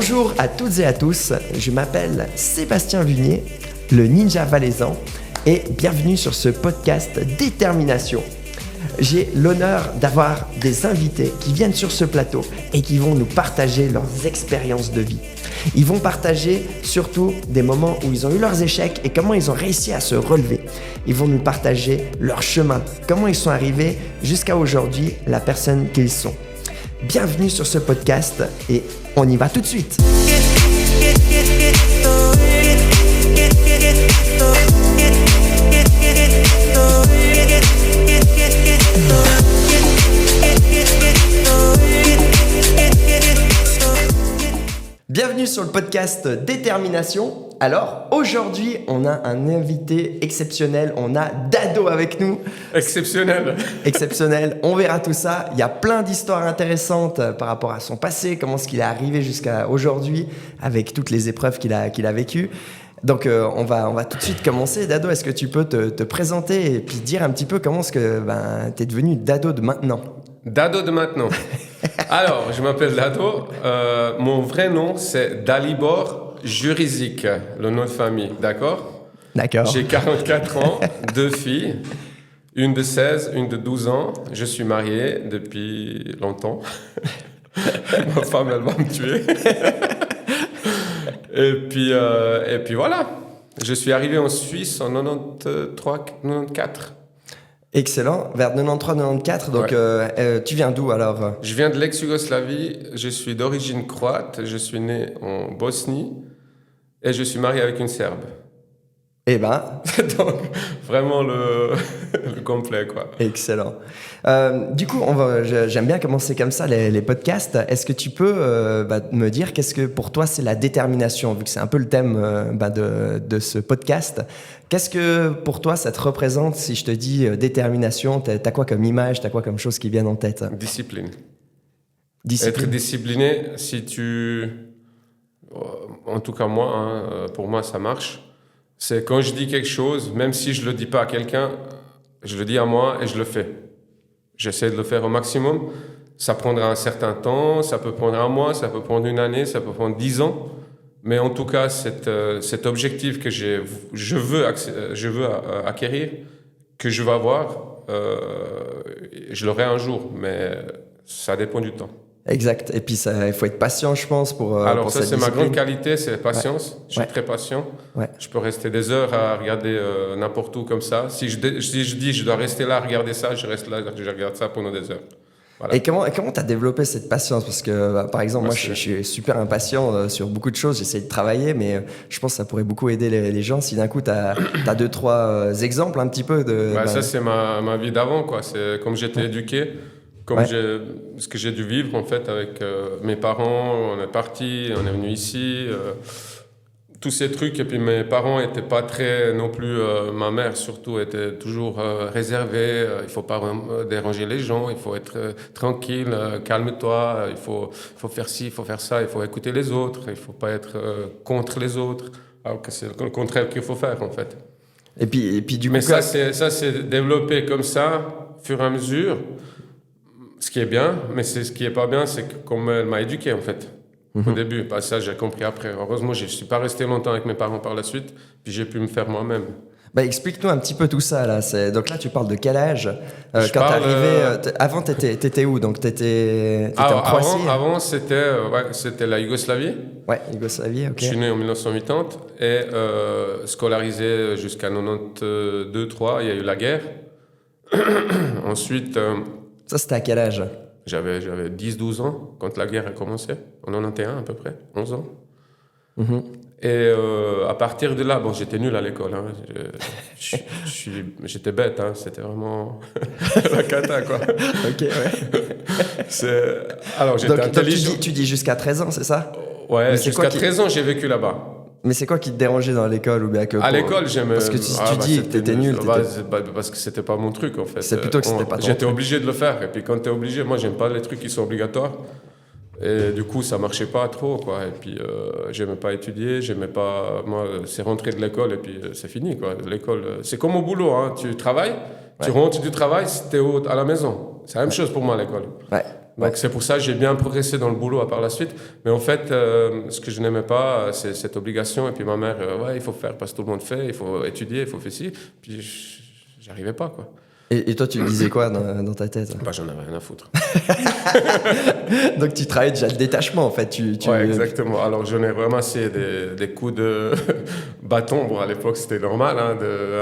Bonjour à toutes et à tous, je m'appelle Sébastien Vunier, le ninja valaisan, et bienvenue sur ce podcast Détermination. J'ai l'honneur d'avoir des invités qui viennent sur ce plateau et qui vont nous partager leurs expériences de vie. Ils vont partager surtout des moments où ils ont eu leurs échecs et comment ils ont réussi à se relever. Ils vont nous partager leur chemin, comment ils sont arrivés jusqu'à aujourd'hui, la personne qu'ils sont. Bienvenue sur ce podcast et on y va tout de suite. Bienvenue sur le podcast Détermination. Alors, aujourd'hui, on a un invité exceptionnel. On a Dado avec nous. Exceptionnel. Exceptionnel. On verra tout ça. Il y a plein d'histoires intéressantes par rapport à son passé, comment est-ce qu'il est arrivé jusqu'à aujourd'hui, avec toutes les épreuves qu'il a vécues. Donc, on va tout de suite commencer. Dado, est-ce que tu peux te présenter et puis dire un petit peu comment est-ce que tu es devenu Dado de maintenant? Dado de maintenant. Alors, je m'appelle Dado. Mon vrai nom, c'est Dalibor Jurizic, le nom de famille, d'accord? D'accord. J'ai 44 ans, 2 filles, une de 16, une de 12 ans. Je suis marié depuis longtemps. Ma femme, elle va me tuer. et puis voilà. Je suis arrivé en Suisse en 94. Excellent, vers 93-94, donc ouais. Tu viens d'où alors? Je viens de l'ex-Yougoslavie, je suis d'origine croate, je suis né en Bosnie et je suis marié avec une Serbe. Eh ben... Donc, vraiment le complet, quoi. Excellent. Du coup, j'aime bien commencer comme ça les podcasts. Est-ce que tu peux me dire qu'est-ce que pour toi c'est la détermination, vu que c'est un peu le thème de ce podcast. Qu'est-ce que pour toi ça te représente si je te dis détermination? T'as quoi comme image, t'as quoi comme chose qui viennent en tête? Discipline. Discipline. Être discipliné, si tu... En tout cas moi, pour moi ça marche. C'est quand je dis quelque chose, même si je ne le dis pas à quelqu'un, je le dis à moi et je le fais. J'essaie de le faire au maximum. Ça prendra un certain temps, ça peut prendre un mois, ça peut prendre une année, ça peut prendre 10 ans. Mais en tout cas, cet objectif que je veux acquérir, que je vais avoir, je l'aurai un jour, mais ça dépend du temps. Exact. Et puis, il faut être patient, je pense, pour Alors pour ça, c'est ma grande qualité, c'est la patience. Ouais. Je suis très patient. Ouais. Je peux rester des heures à regarder n'importe où comme ça. Si je dis je dois rester là à regarder ça, je reste là, je regarde ça pendant des heures. Voilà. Et comment tu as développé cette patience? Parce que, par exemple, moi, je suis super impatient sur beaucoup de choses. J'essaie de travailler, mais je pense que ça pourrait beaucoup aider les gens. Si d'un coup, tu as 2-3 exemples un petit peu de... Ça, c'est ma vie d'avant, quoi. C'est comme j'étais éduqué. Ce que j'ai dû vivre en fait avec mes parents, on est partis, on est venu ici, tous ces trucs. Et puis mes parents n'étaient pas très non plus, ma mère surtout était toujours réservée. Il ne faut pas déranger les gens, il faut être tranquille, calme-toi, il faut faire ci, il faut faire ça, il faut écouter les autres, il ne faut pas être contre les autres. Alors que c'est le contraire qu'il faut faire en fait. Et puis du coup... Mais ça c'est développé comme ça, au fur et à mesure. Ce qui est bien, mais ce qui est pas bien, c'est que comme elle m'a éduqué en fait, au début. Ça, j'ai compris après. Heureusement, je suis pas resté longtemps avec mes parents par la suite, puis j'ai pu me faire moi-même. Explique-nous un petit peu tout ça là. Donc là, tu parles de quel âge? Quand t'es arrivé, avant, t'étais où? Donc t'étais en Croatie. Avant, c'était la Yougoslavie. Ouais, Yougoslavie. Ok. Je suis né en 1980 et scolarisé jusqu'à 92-3. Il y a eu la guerre. Ensuite. Ça, c'était à quel âge? J'avais 10-12 ans quand la guerre a commencé, en 91 à peu près, 11 ans. Mm-hmm. Et à partir de là, j'étais nul à l'école. Hein. J'étais bête, hein. C'était vraiment la cata, quoi. Ok, ouais. Alors, j'étais intelligent. Donc, tu dis jusqu'à 13 ans, c'est ça? Ouais, jusqu'à 13 ans, j'ai vécu là-bas. Mais c'est quoi qui te dérangeait dans l'école ou bien que à l'école, j'aimais... Parce que si tu dis que t'étais nul... parce que c'était pas mon truc, en fait. C'est plutôt que c'était pas ton J'étais truc. obligé de le faire. Et puis quand t'es obligé, moi, j'aime pas les trucs qui sont obligatoires. Et du coup, ça marchait pas trop, quoi. Et puis, j'aimais pas étudier, j'aimais pas... Moi, c'est rentrer de l'école et puis c'est fini, quoi. L'école, c'est comme au boulot, hein. Tu travailles, tu rentres du travail, t'es à la maison. C'est la même chose pour moi, l'école. Ouais. Donc c'est pour ça que j'ai bien progressé dans le boulot par la suite. Mais en fait, ce que je n'aimais pas, c'est cette obligation. Et puis ma mère, ouais, il faut faire parce que tout le monde fait, il faut étudier, il faut faire ci. Puis j'arrivais pas, quoi. Et toi, tu disais quoi dans ta tête? Bah, j'en avais rien à foutre. Donc tu travailles déjà le détachement en fait. Ouais, exactement. Alors j'en ai ramassé des coups de bâton. Bon, à l'époque c'était normal. Hein,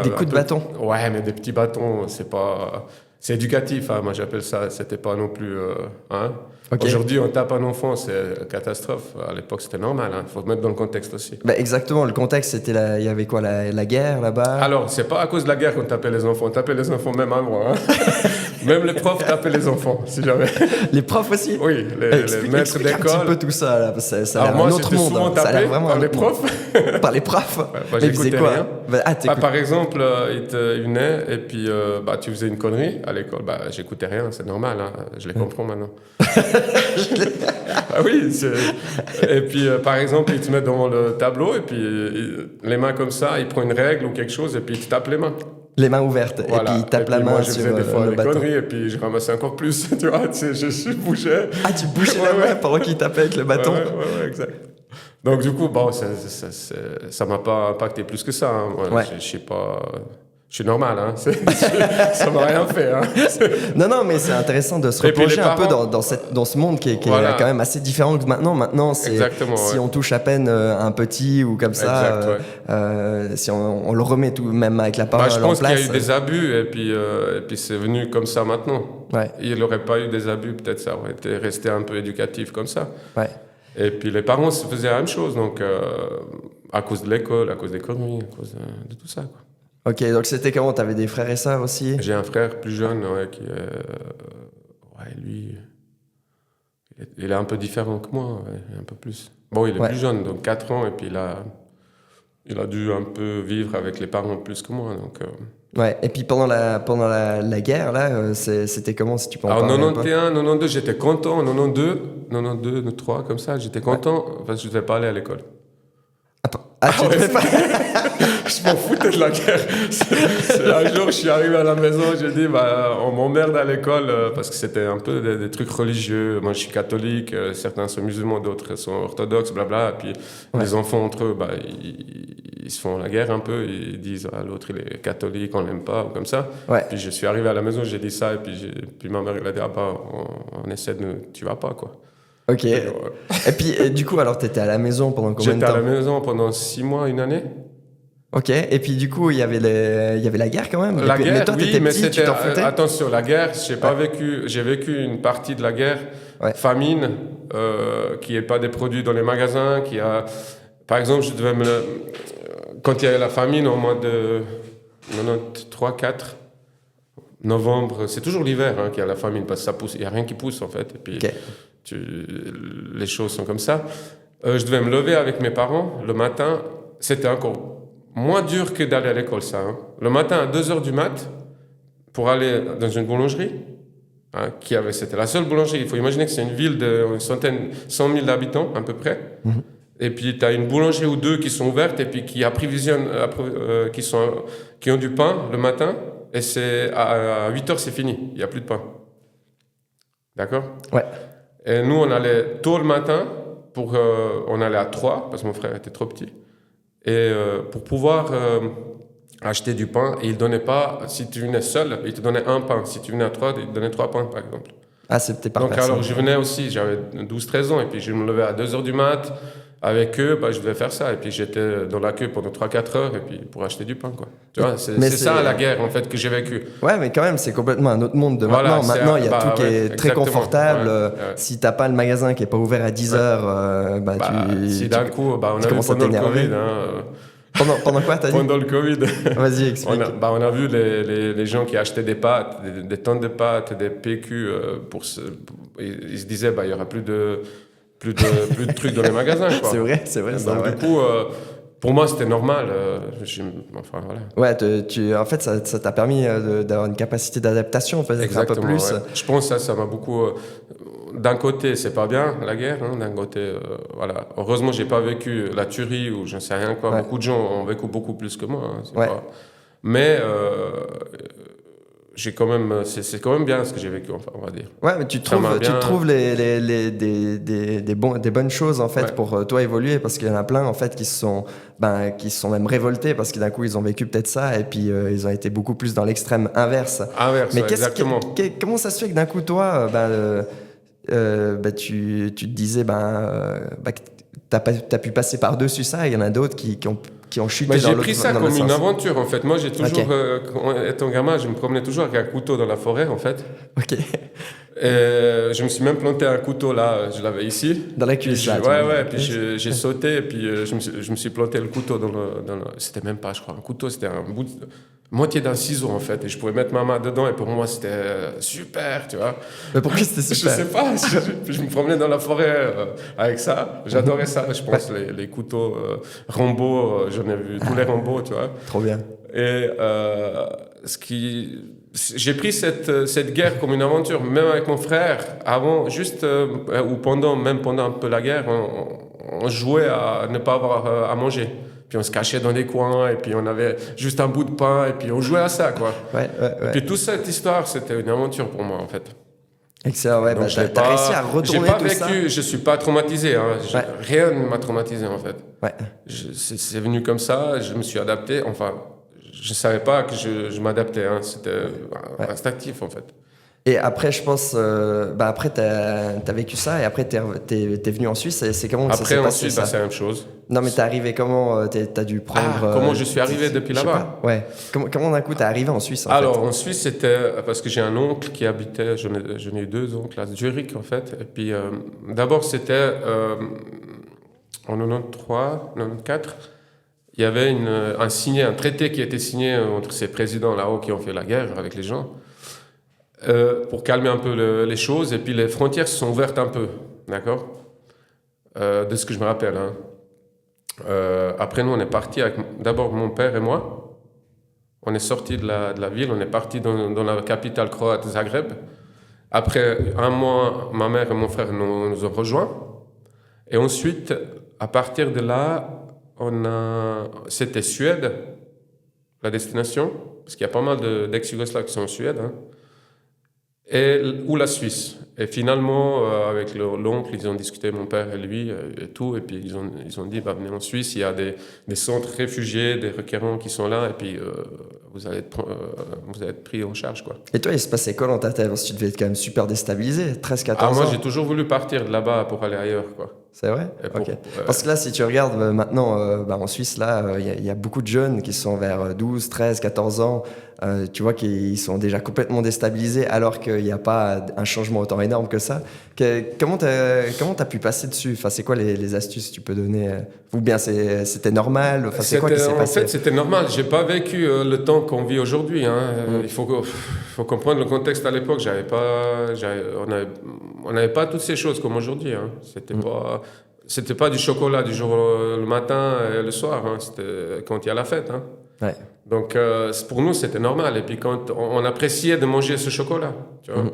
Des coups de bâton? Ouais, mais des petits bâtons, c'est éducatif. Hein, moi j'appelle ça. C'était pas non plus. Hein. Okay. Aujourd'hui on tape un enfant, c'est catastrophe. À l'époque c'était normal. Il faut mettre dans le contexte aussi. Bah exactement. Le contexte c'était il y avait quoi la guerre là-bas? Alors c'est pas à cause de la guerre qu'on tapait les enfants. On tapait les enfants même avant. Hein. Même les profs tapaient les enfants, si jamais. Les profs aussi? Oui, les maîtres d'école. Un petit peu tout ça, là. Ça a l'air moi, un autre monde. Souvent tapé par les profs. Par les profs? Ouais, bah, j'écoutais rien. Par exemple, ils venaient et puis tu faisais une connerie à l'école. Bah, j'écoutais rien, c'est normal. Hein. Je les comprends maintenant. Ah oui. Et puis, par exemple, ils te mettent devant le tableau et puis les mains comme ça, ils prennent une règle ou quelque chose et puis ils te tapent les mains. Les mains ouvertes, voilà. Et puis ils tapent la main moi, je faisais des fois le des bâton. conneries et puis je ramassais encore plus, tu vois, je bougeais. Ah, tu bougeais la main pendant qu'ils tapaient avec le bâton? Ouais, exact. Donc du coup, bon, ça m'a pas impacté plus que ça. Hein. Moi, je sais pas... Je suis normal, hein. Ça m'a rien fait. Hein. Non, mais c'est intéressant de se replonger un peu dans ce monde qui est quand même assez différent que maintenant. Maintenant, c'est si on touche à peine un petit ou comme ça, si on le remet tout, même avec la parole en place. Je pense qu'il y a eu des abus et puis c'est venu comme ça maintenant. Ouais. Il n'y aurait pas eu des abus, peut-être ça aurait été resté un peu éducatif comme ça. Ouais. Et puis les parents faisaient la même chose, donc à cause de l'école, à cause des conneries, à cause de tout ça, quoi. Ok, donc c'était comment? T'avais des frères et sœurs aussi? J'ai un frère plus jeune, qui lui, il est un peu différent que moi, un peu plus. Bon, il est plus jeune, donc 4 ans, et puis il a dû un peu vivre avec les parents plus que moi, donc... Ouais, et puis pendant la guerre, là, c'était comment, si tu peux en parler? En 91, 92, j'étais content, en 92, 93, comme ça, j'étais content, parce que je ne devais pas aller à l'école. Tu devais pas... Je m'en foutais de la guerre. Un jour, je suis arrivé à la maison, j'ai dit, on m'emmerde à l'école parce que c'était un peu des trucs religieux. Moi, je suis catholique, certains sont musulmans, d'autres sont orthodoxes, blabla. Et puis, les enfants entre eux, ils se font la guerre un peu. Ils disent, l'autre, il est catholique, on l'aime pas, ou comme ça. Ouais. Puis, je suis arrivé à la maison, j'ai dit ça, et puis ma mère, elle a dit, on essaie de... Tu vas pas, quoi. Ok. Et puis, du coup, alors, t'étais à la maison pendant combien de temps? J'étais à la maison pendant 6 mois, une année. Ok, et puis du coup, il y avait la guerre quand même. La guerre, mais toi, t'étais petit, tu t'en foutais? Attention, la guerre, j'ai vécu une partie de la guerre, famine, qui n'est pas des produits dans les magasins, par exemple, quand il y avait la famine au mois de 93-4 novembre, c'est toujours l'hiver qu'il y a la famine, parce que ça pousse, il n'y a rien qui pousse en fait, et puis les choses sont comme ça. Je devais me lever avec mes parents le matin, c'était encore moins dur que d'aller à l'école, ça. Hein. Le matin, à 2h du mat', pour aller dans une boulangerie, c'était la seule boulangerie. Il faut imaginer que c'est une ville de 100 000 habitants, à peu près. Mm-hmm. Et puis, tu as une boulangerie ou deux qui sont ouvertes et puis qui approvisionnent, qui ont du pain le matin. Et à 8h, c'est fini. Il n'y a plus de pain. D'accord? Ouais. Et nous, on allait tôt le matin. On allait à 3, parce que mon frère était trop petit. Et pour pouvoir acheter du pain, et il ne donnait pas, si tu venais seul, il te donnait un pain. Si tu venais à 3, il te donnait 3 pains, par exemple. Ah, c'était par Donc personne. alors, je venais aussi, j'avais 12-13 ans, et puis je me levais à 2h du mat'. Avec eux, je devais faire ça. Et puis j'étais dans la queue pendant 3-4 heures, et puis pour acheter du pain, quoi. Tu vois, c'est ça la guerre, en fait, que j'ai vécu. Ouais, mais quand même, c'est complètement un autre monde de maintenant. Maintenant, il y a tout qui est très confortable. Si t'as pas le magasin qui est pas ouvert à 10h, si d'un coup, on a vu pendant le Covid, Pendant quoi, t'as dit? Pendant le Covid. Vas-y, explique. On a vu les gens qui achetaient des pâtes, des tonnes de pâtes, des PQ, ils se disaient, il y aura plus de trucs dans les magasins, quoi. C'est vrai ça. Donc, du coup, pour moi, c'était normal. Enfin, voilà. Ouais, en fait, ça t'a permis d'avoir une capacité d'adaptation, peut-être un peu plus. Ouais. Je pense que ça m'a beaucoup... d'un côté, c'est pas bien, la guerre. Hein, d'un côté, voilà. Heureusement, j'ai pas vécu la tuerie ou je ne sais rien quoi. Ouais. Beaucoup de gens ont vécu beaucoup plus que moi. Hein, ouais. Mais j'ai quand même, c'est quand même bien ce que j'ai vécu, enfin, on va dire. Ouais, mais tu trouves des bonnes choses en fait Ouais. pour toi évoluer, parce qu'il y en a plein en fait qui se sont même révoltés parce que d'un coup ils ont vécu peut-être ça et puis ils ont été beaucoup plus dans l'extrême inverse. Inverse, Mais ouais, exactement. comment ça se fait que d'un coup toi, tu te disais que t'as pu passer par-dessus ça, et il y en a d'autres qui ont chuté Mais dans j'ai l'autre pris ça dans comme l'autre une sens. aventure en fait. Moi j'ai toujours, Ok. étant gamin, je me promenais toujours avec un couteau dans la forêt en fait. Ok. Et je me suis même planté un couteau là, je l'avais ici. Dans la Puis cuisse là. tu ouais, vois. ouais, puis j'ai sauté et puis je me suis planté le couteau c'était même pas, je crois, un couteau, c'était un bout moitié d'un ciseau en fait. Et je pouvais mettre ma main dedans et pour moi c'était super, tu vois. Mais pourquoi c'était Je super? sais pas, puis je me promenais dans la forêt avec ça. J'adorais ça, je pense, les couteaux Rambo, j'en ai vu tous les Rambo, tu vois. Trop bien. Et j'ai pris cette guerre comme une aventure, même avec mon frère. Avant, juste même pendant un peu la guerre, on jouait à ne pas avoir à manger. Puis on se cachait dans des coins, et puis on avait juste un bout de pain, et puis on jouait à ça, quoi. Ouais. Et puis toute cette histoire, c'était une aventure pour moi, en fait. Excellent, ouais, Donc t'as réussi à retourner j'ai pas tout vécu, ça. je suis pas traumatisé, hein. Ouais. Rien ne m'a traumatisé, en fait. Ouais. C'est venu comme ça, je me suis adapté. Enfin, je savais pas que je m'adaptais, hein. C'était instinctif en fait. Et après, je pense, après, t'as vécu ça, et après, t'es venu en Suisse. Et c'est comment ça s'est Après, passé, ensuite, ça? c'est la même chose. Non, mais t'es arrivé comment? T'as dû prendre. Comment je suis arrivé depuis je sais là-bas? pas. Ouais. Comment d'un coup t'es arrivé en Suisse, en Alors, en Suisse, c'était parce que j'ai un oncle qui habitait, j'en ai eu deux oncles à Zurich en fait. Et puis, d'abord, c'était en 93, 94. Il y avait un traité qui a été signé entre ces présidents là-haut qui ont fait la guerre avec les gens. Pour calmer un peu les choses, et puis les frontières se sont ouvertes un peu, d'accord, de ce que je me rappelle. Hein. Après, nous, on est partis avec d'abord mon père et moi. On est sortis de la ville, on est partis dans la capitale croate, Zagreb. Après un mois, ma mère et mon frère nous ont rejoints. Et ensuite, à partir de là, c'était Suède, la destination, parce qu'il y a pas mal d'ex-Yougoslaves qui sont en Suède. Hein. Ou la Suisse. Et finalement, avec l'oncle, ils ont discuté, mon père et lui, et tout, et puis ils ont dit, venez en Suisse, il y a des centres réfugiés, des requérants qui sont là, et puis vous allez être pris en charge, quoi. Et toi, il se passait quoi dans ta tête? Parce que tu devais être quand même super déstabilisé, 13-14 ans. Moi, j'ai toujours voulu partir de là-bas pour aller ailleurs, quoi. C'est vrai? Ok. Parce que là, si tu regardes maintenant, en Suisse, là, il y a beaucoup de jeunes qui sont vers 12, 13, 14 ans. Tu vois qu'ils sont déjà complètement déstabilisés, alors qu'il n'y a pas un changement autant énorme que ça. Comment t'as pu passer dessus? Enfin, c'est quoi les astuces que tu peux donner? Ou bien c'était normal? Enfin, c'est quoi qui s'est passé? En fait, c'était normal. J'ai pas vécu le temps qu'on vit aujourd'hui. Hein. Il faut comprendre le contexte à l'époque. On n'avait pas toutes ces choses comme aujourd'hui. Hein. C'était pas du chocolat du jour le matin et le soir. Hein. C'était quand il y a la fête. Hein. Ouais. Donc pour nous, c'était normal. Et puis quand on appréciait de manger ce chocolat, tu vois.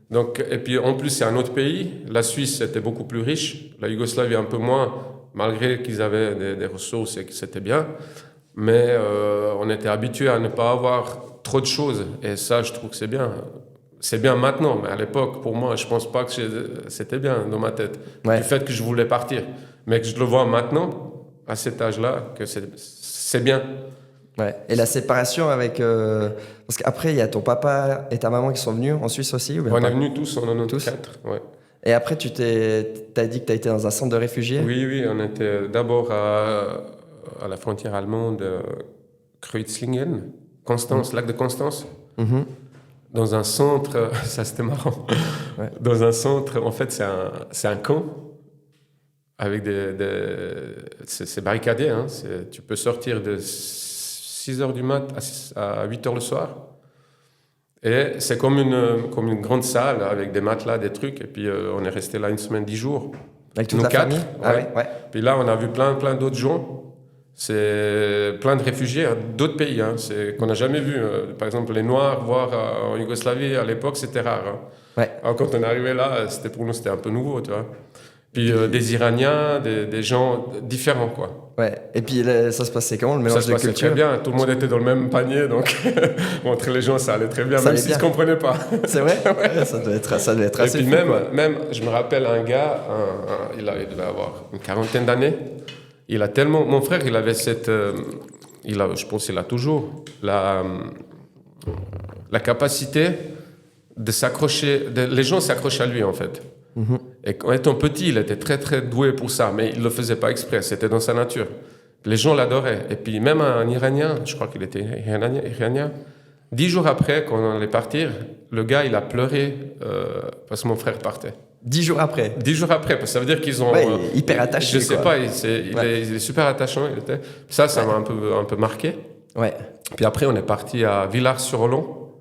Donc, et puis en plus, c'est un autre pays. La Suisse était beaucoup plus riche. La Yougoslavie un peu moins, malgré qu'ils avaient des ressources et que c'était bien. Mais on était habitué à ne pas avoir trop de choses. Et ça, je trouve que c'est bien. C'est bien maintenant, mais à l'époque, pour moi, je pense pas que c'était bien dans ma tête. Ouais. Du fait que je voulais partir. Mais que je le vois maintenant, à cet âge-là, que c'est bien. Ouais. Et la séparation avec... Parce qu'après, il y a ton papa et ta maman qui sont venus en Suisse aussi, ou bien On pas? est venus tous en 94. Ouais. Et après, t'as dit que tu as été dans un centre de réfugiés? Oui, on était d'abord à la frontière allemande, Kreuzlingen, Constance, lac de Constance. Dans un centre, ça c'était marrant. Ouais. Dans un centre, en fait, c'est un camp avec c'est barricadé. Hein, tu peux sortir de 6h du mat à 8h le soir. Et c'est comme une grande salle avec des matelas, des trucs. Et puis on est resté là une semaine, 10 jours. Avec toute Nous la quatre, famille? ouais. Ah ouais, ouais. Puis là, on a vu plein d'autres gens. C'est plein de réfugiés d'autres pays, hein, qu'on n'a jamais vu. Par exemple, les Noirs, voir en Yougoslavie, à l'époque, c'était rare. Hein. Ouais. Alors, quand on est arrivé là, pour nous, c'était un peu nouveau, tu vois. Puis des Iraniens, des gens différents, quoi. Ouais. Et puis ça se passait comment, le mélange Ça se de passait culture? très bien. Tout le monde était dans le même panier, donc entre les gens, ça allait très bien, Ça même allait s'ils ne bien. se comprenaient pas. C'est vrai? Ouais, ça devait être Et assez puis fou, quoi. même, je me rappelle un gars, il devait avoir une quarantaine d'années. Il a tellement, mon frère, il avait cette, je pense qu'il a toujours la capacité de s'accrocher, les gens s'accrochent à lui en fait. Et quand étant petit, il était très très doué pour ça, mais il le faisait pas exprès, c'était dans sa nature. Les gens l'adoraient. Et puis même un Iranien, je crois qu'il était Iranien, 10 jours après, quand on allait partir, le gars, il a pleuré parce que mon frère partait. 10 jours après. 10 jours après, parce que ça veut dire qu'ils ont... Ouais, hyper attaché, je sais quoi. pas, il est super attachant. Ça m'a un peu marqué. Ouais. Puis après, on est parti à Villars-sur-Olon,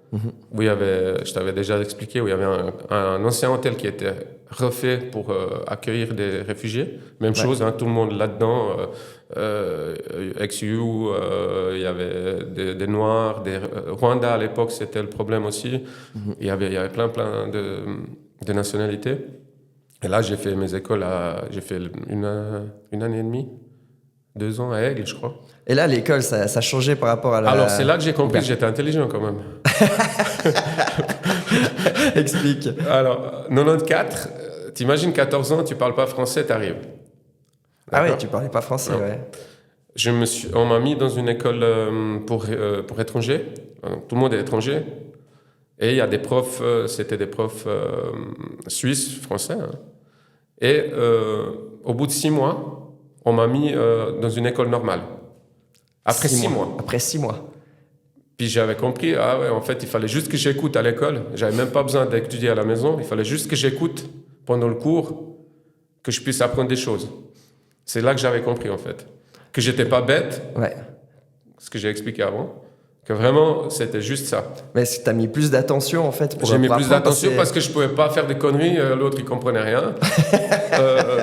où il y avait, je t'avais déjà expliqué, où il y avait un ancien hôtel qui était refait pour accueillir des réfugiés. Même chose, hein, tout le monde là-dedans, ex-U, il y avait des Noirs, des Rwanda à l'époque, c'était le problème aussi. Il y avait plein de nationalités. Et là, j'ai fait mes écoles, j'ai fait une année et demie, 2 ans à Aigle, je crois. Et là, l'école, ça a changé par rapport à la... Alors, c'est là que j'ai compris que j'étais intelligent quand même. Explique. Alors, 94, t'imagines 14 ans, tu parles pas français, t'arrives. Ah ouais, D'accord. tu parlais pas français, Non. ouais. On m'a mis dans une école pour étrangers. Tout le monde est étranger. Et il y a des profs, c'était des profs suisses, français. Hein. Et au bout de 6 mois, on m'a mis dans une école normale. Après 6 mois. Après 6 mois. Puis j'avais compris, ah ouais, en fait, il fallait juste que j'écoute à l'école. J'avais même pas besoin d'étudier à la maison. Il fallait juste que j'écoute pendant le cours, que je puisse apprendre des choses. C'est là que j'avais compris, en fait. Que j'étais pas bête, Ouais. ce que j'ai expliqué avant. Que vraiment, c'était juste ça. Mais est-ce que tu as mis plus d'attention, en fait, pour J'ai mis pour plus apprendre, d'attention parce que je pouvais pas faire des conneries, l'autre il comprenait rien.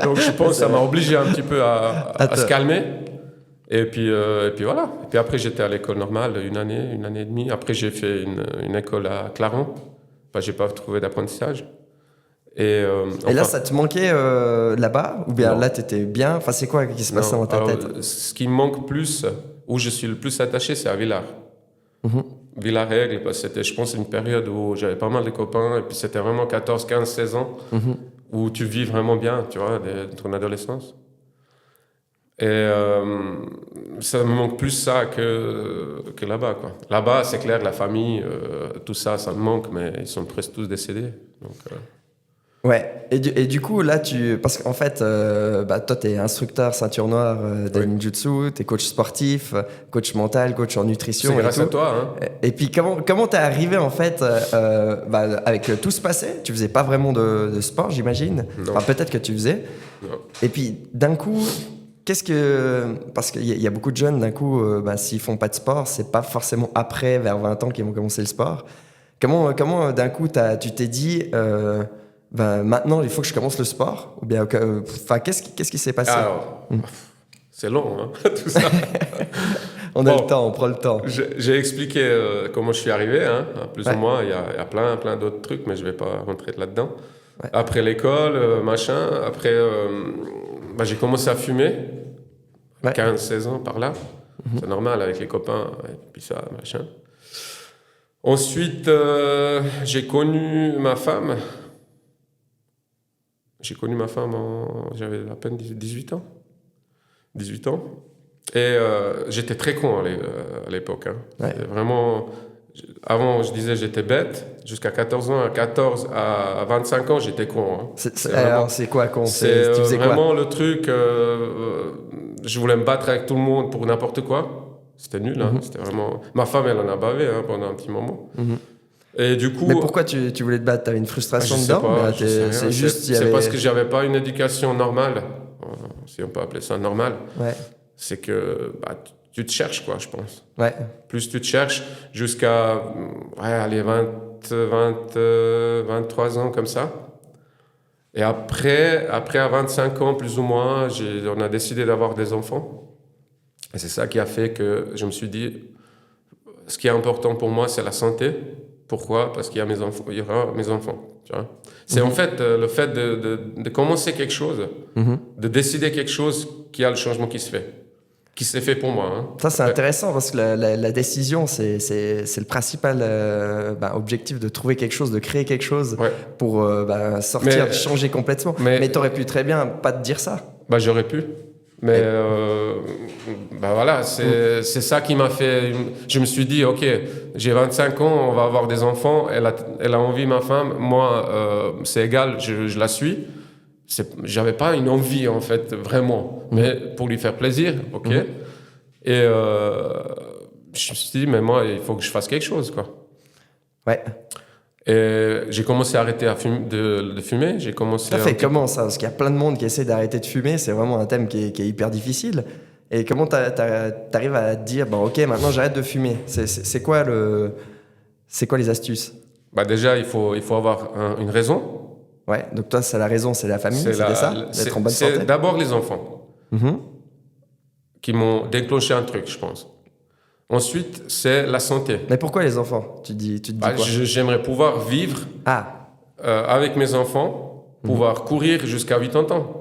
Donc je pense que ça m'a obligé un petit peu à se calmer. Et puis voilà. Et puis après j'étais à l'école normale une année et demie. Après j'ai fait une école à Clarens. J'ai pas trouvé d'apprentissage. Et là, ça te manquait là-bas? Ou bien Non. là, tu étais bien? Enfin, c'est quoi qui se passait dans ta tête? Ce qui me manque plus, où je suis le plus attaché, c'est à Villars. Villars-Aigle, parce que c'était, je pense, une période où j'avais pas mal de copains, et puis c'était vraiment 14, 15, 16 ans, où tu vis vraiment bien, tu vois, de ton adolescence. Et ça me manque plus ça que là-bas, quoi. Là-bas, c'est clair, la famille, tout ça, ça me manque, mais ils sont presque tous décédés. Donc, Ouais. Et du coup, là, parce qu'en fait, toi, tu es instructeur ceinture noire de Oui. ninjutsu, tu es coach sportif, coach mental, coach en nutrition. c'est et grâce tout. à toi, hein. Et puis, comment t'es arrivé, en fait, avec tout ce passé? Tu faisais pas vraiment de sport, j'imagine? Non. Enfin, peut-être que tu faisais. Non. Et puis, d'un coup, parce qu'il y a beaucoup de jeunes, d'un coup, s'ils font pas de sport, c'est pas forcément après, vers 20 ans, qu'ils vont commencer le sport. Comment d'un coup, tu t'es dit... maintenant, il faut que je commence le sport? Ou bien, qu'est-ce qui s'est passé? Alors, c'est long, hein, tout ça. On a le temps, on prend le temps. J'ai expliqué comment je suis arrivé, hein, plus Ouais. ou moins. Il y a plein d'autres trucs, mais je vais pas rentrer là-dedans. Ouais. Après l'école, machin. Après, j'ai commencé à fumer. Ouais. 15-16 ans, par là. C'est normal, avec les copains, et puis ça, machin. Ensuite, j'ai connu ma femme. J'avais à peine 18 ans. 18 ans. Et j'étais très con à l'époque. Hein. Ouais. Vraiment, avant, je disais j'étais bête. Jusqu'à 14 ans, à 25 ans, j'étais con. Hein. Alors, c'est quoi con? C'est Tu faisais quoi? vraiment le truc. Je voulais me battre avec tout le monde pour n'importe quoi. C'était nul. Hein. C'était vraiment... Ma femme, elle en a bavé hein, pendant un petit moment. Et du coup, Mais pourquoi tu voulais te battre? T'avais une frustration je sais dedans? pas, Bah, je sais rien. c'est juste, il y C'est avait... parce que j'avais pas une éducation normale, si on peut appeler ça normal. Ouais, C'est que tu te cherches, quoi, je pense. ouais. Plus tu te cherches jusqu'à 23 ans comme ça. Et après à 25 ans, plus ou moins, on a décidé d'avoir des enfants. Et c'est ça qui a fait que je me suis dit, ce qui est important pour moi, c'est la santé, Pourquoi? Parce qu'il y a mes enfants, il y aura mes enfants. Tu vois? C'est en fait le fait de commencer quelque chose, de décider quelque chose qui a le changement qui se fait. Qui s'est fait pour moi. Hein. Ça, c'est intéressant parce que la décision, c'est le principal objectif de trouver quelque chose, de créer quelque chose pour sortir, changer complètement. Mais tu aurais pu très bien pas te dire ça. J'aurais pu. Mais voilà, c'est ça qui m'a fait... Je me suis dit, OK, j'ai 25 ans, on va avoir des enfants, elle a envie, ma femme, moi, c'est égal, je la suis. J'avais pas une envie, en fait, vraiment. Mais pour lui faire plaisir, OK. Et je me suis dit, mais moi, il faut que je fasse quelque chose, quoi. Ouais. Et j'ai commencé à arrêter de fumer. J'ai commencé. T'as fait comment ça? Parce qu'il y a plein de monde qui essaie d'arrêter de fumer. C'est vraiment un thème qui est hyper difficile. Et comment t'arrives à te dire, OK, maintenant j'arrête de fumer? C'est quoi les astuces? Déjà, il faut avoir une raison. Ouais, donc toi, c'est la raison, c'est la famille, c'était ça? D'être en bonne santé? C'est d'abord les enfants qui m'ont déclenché un truc, je pense. Ensuite, c'est la santé. Mais pourquoi les enfants? Tu te dis quoi? J'aimerais pouvoir vivre avec mes enfants, pouvoir courir jusqu'à 80 ans.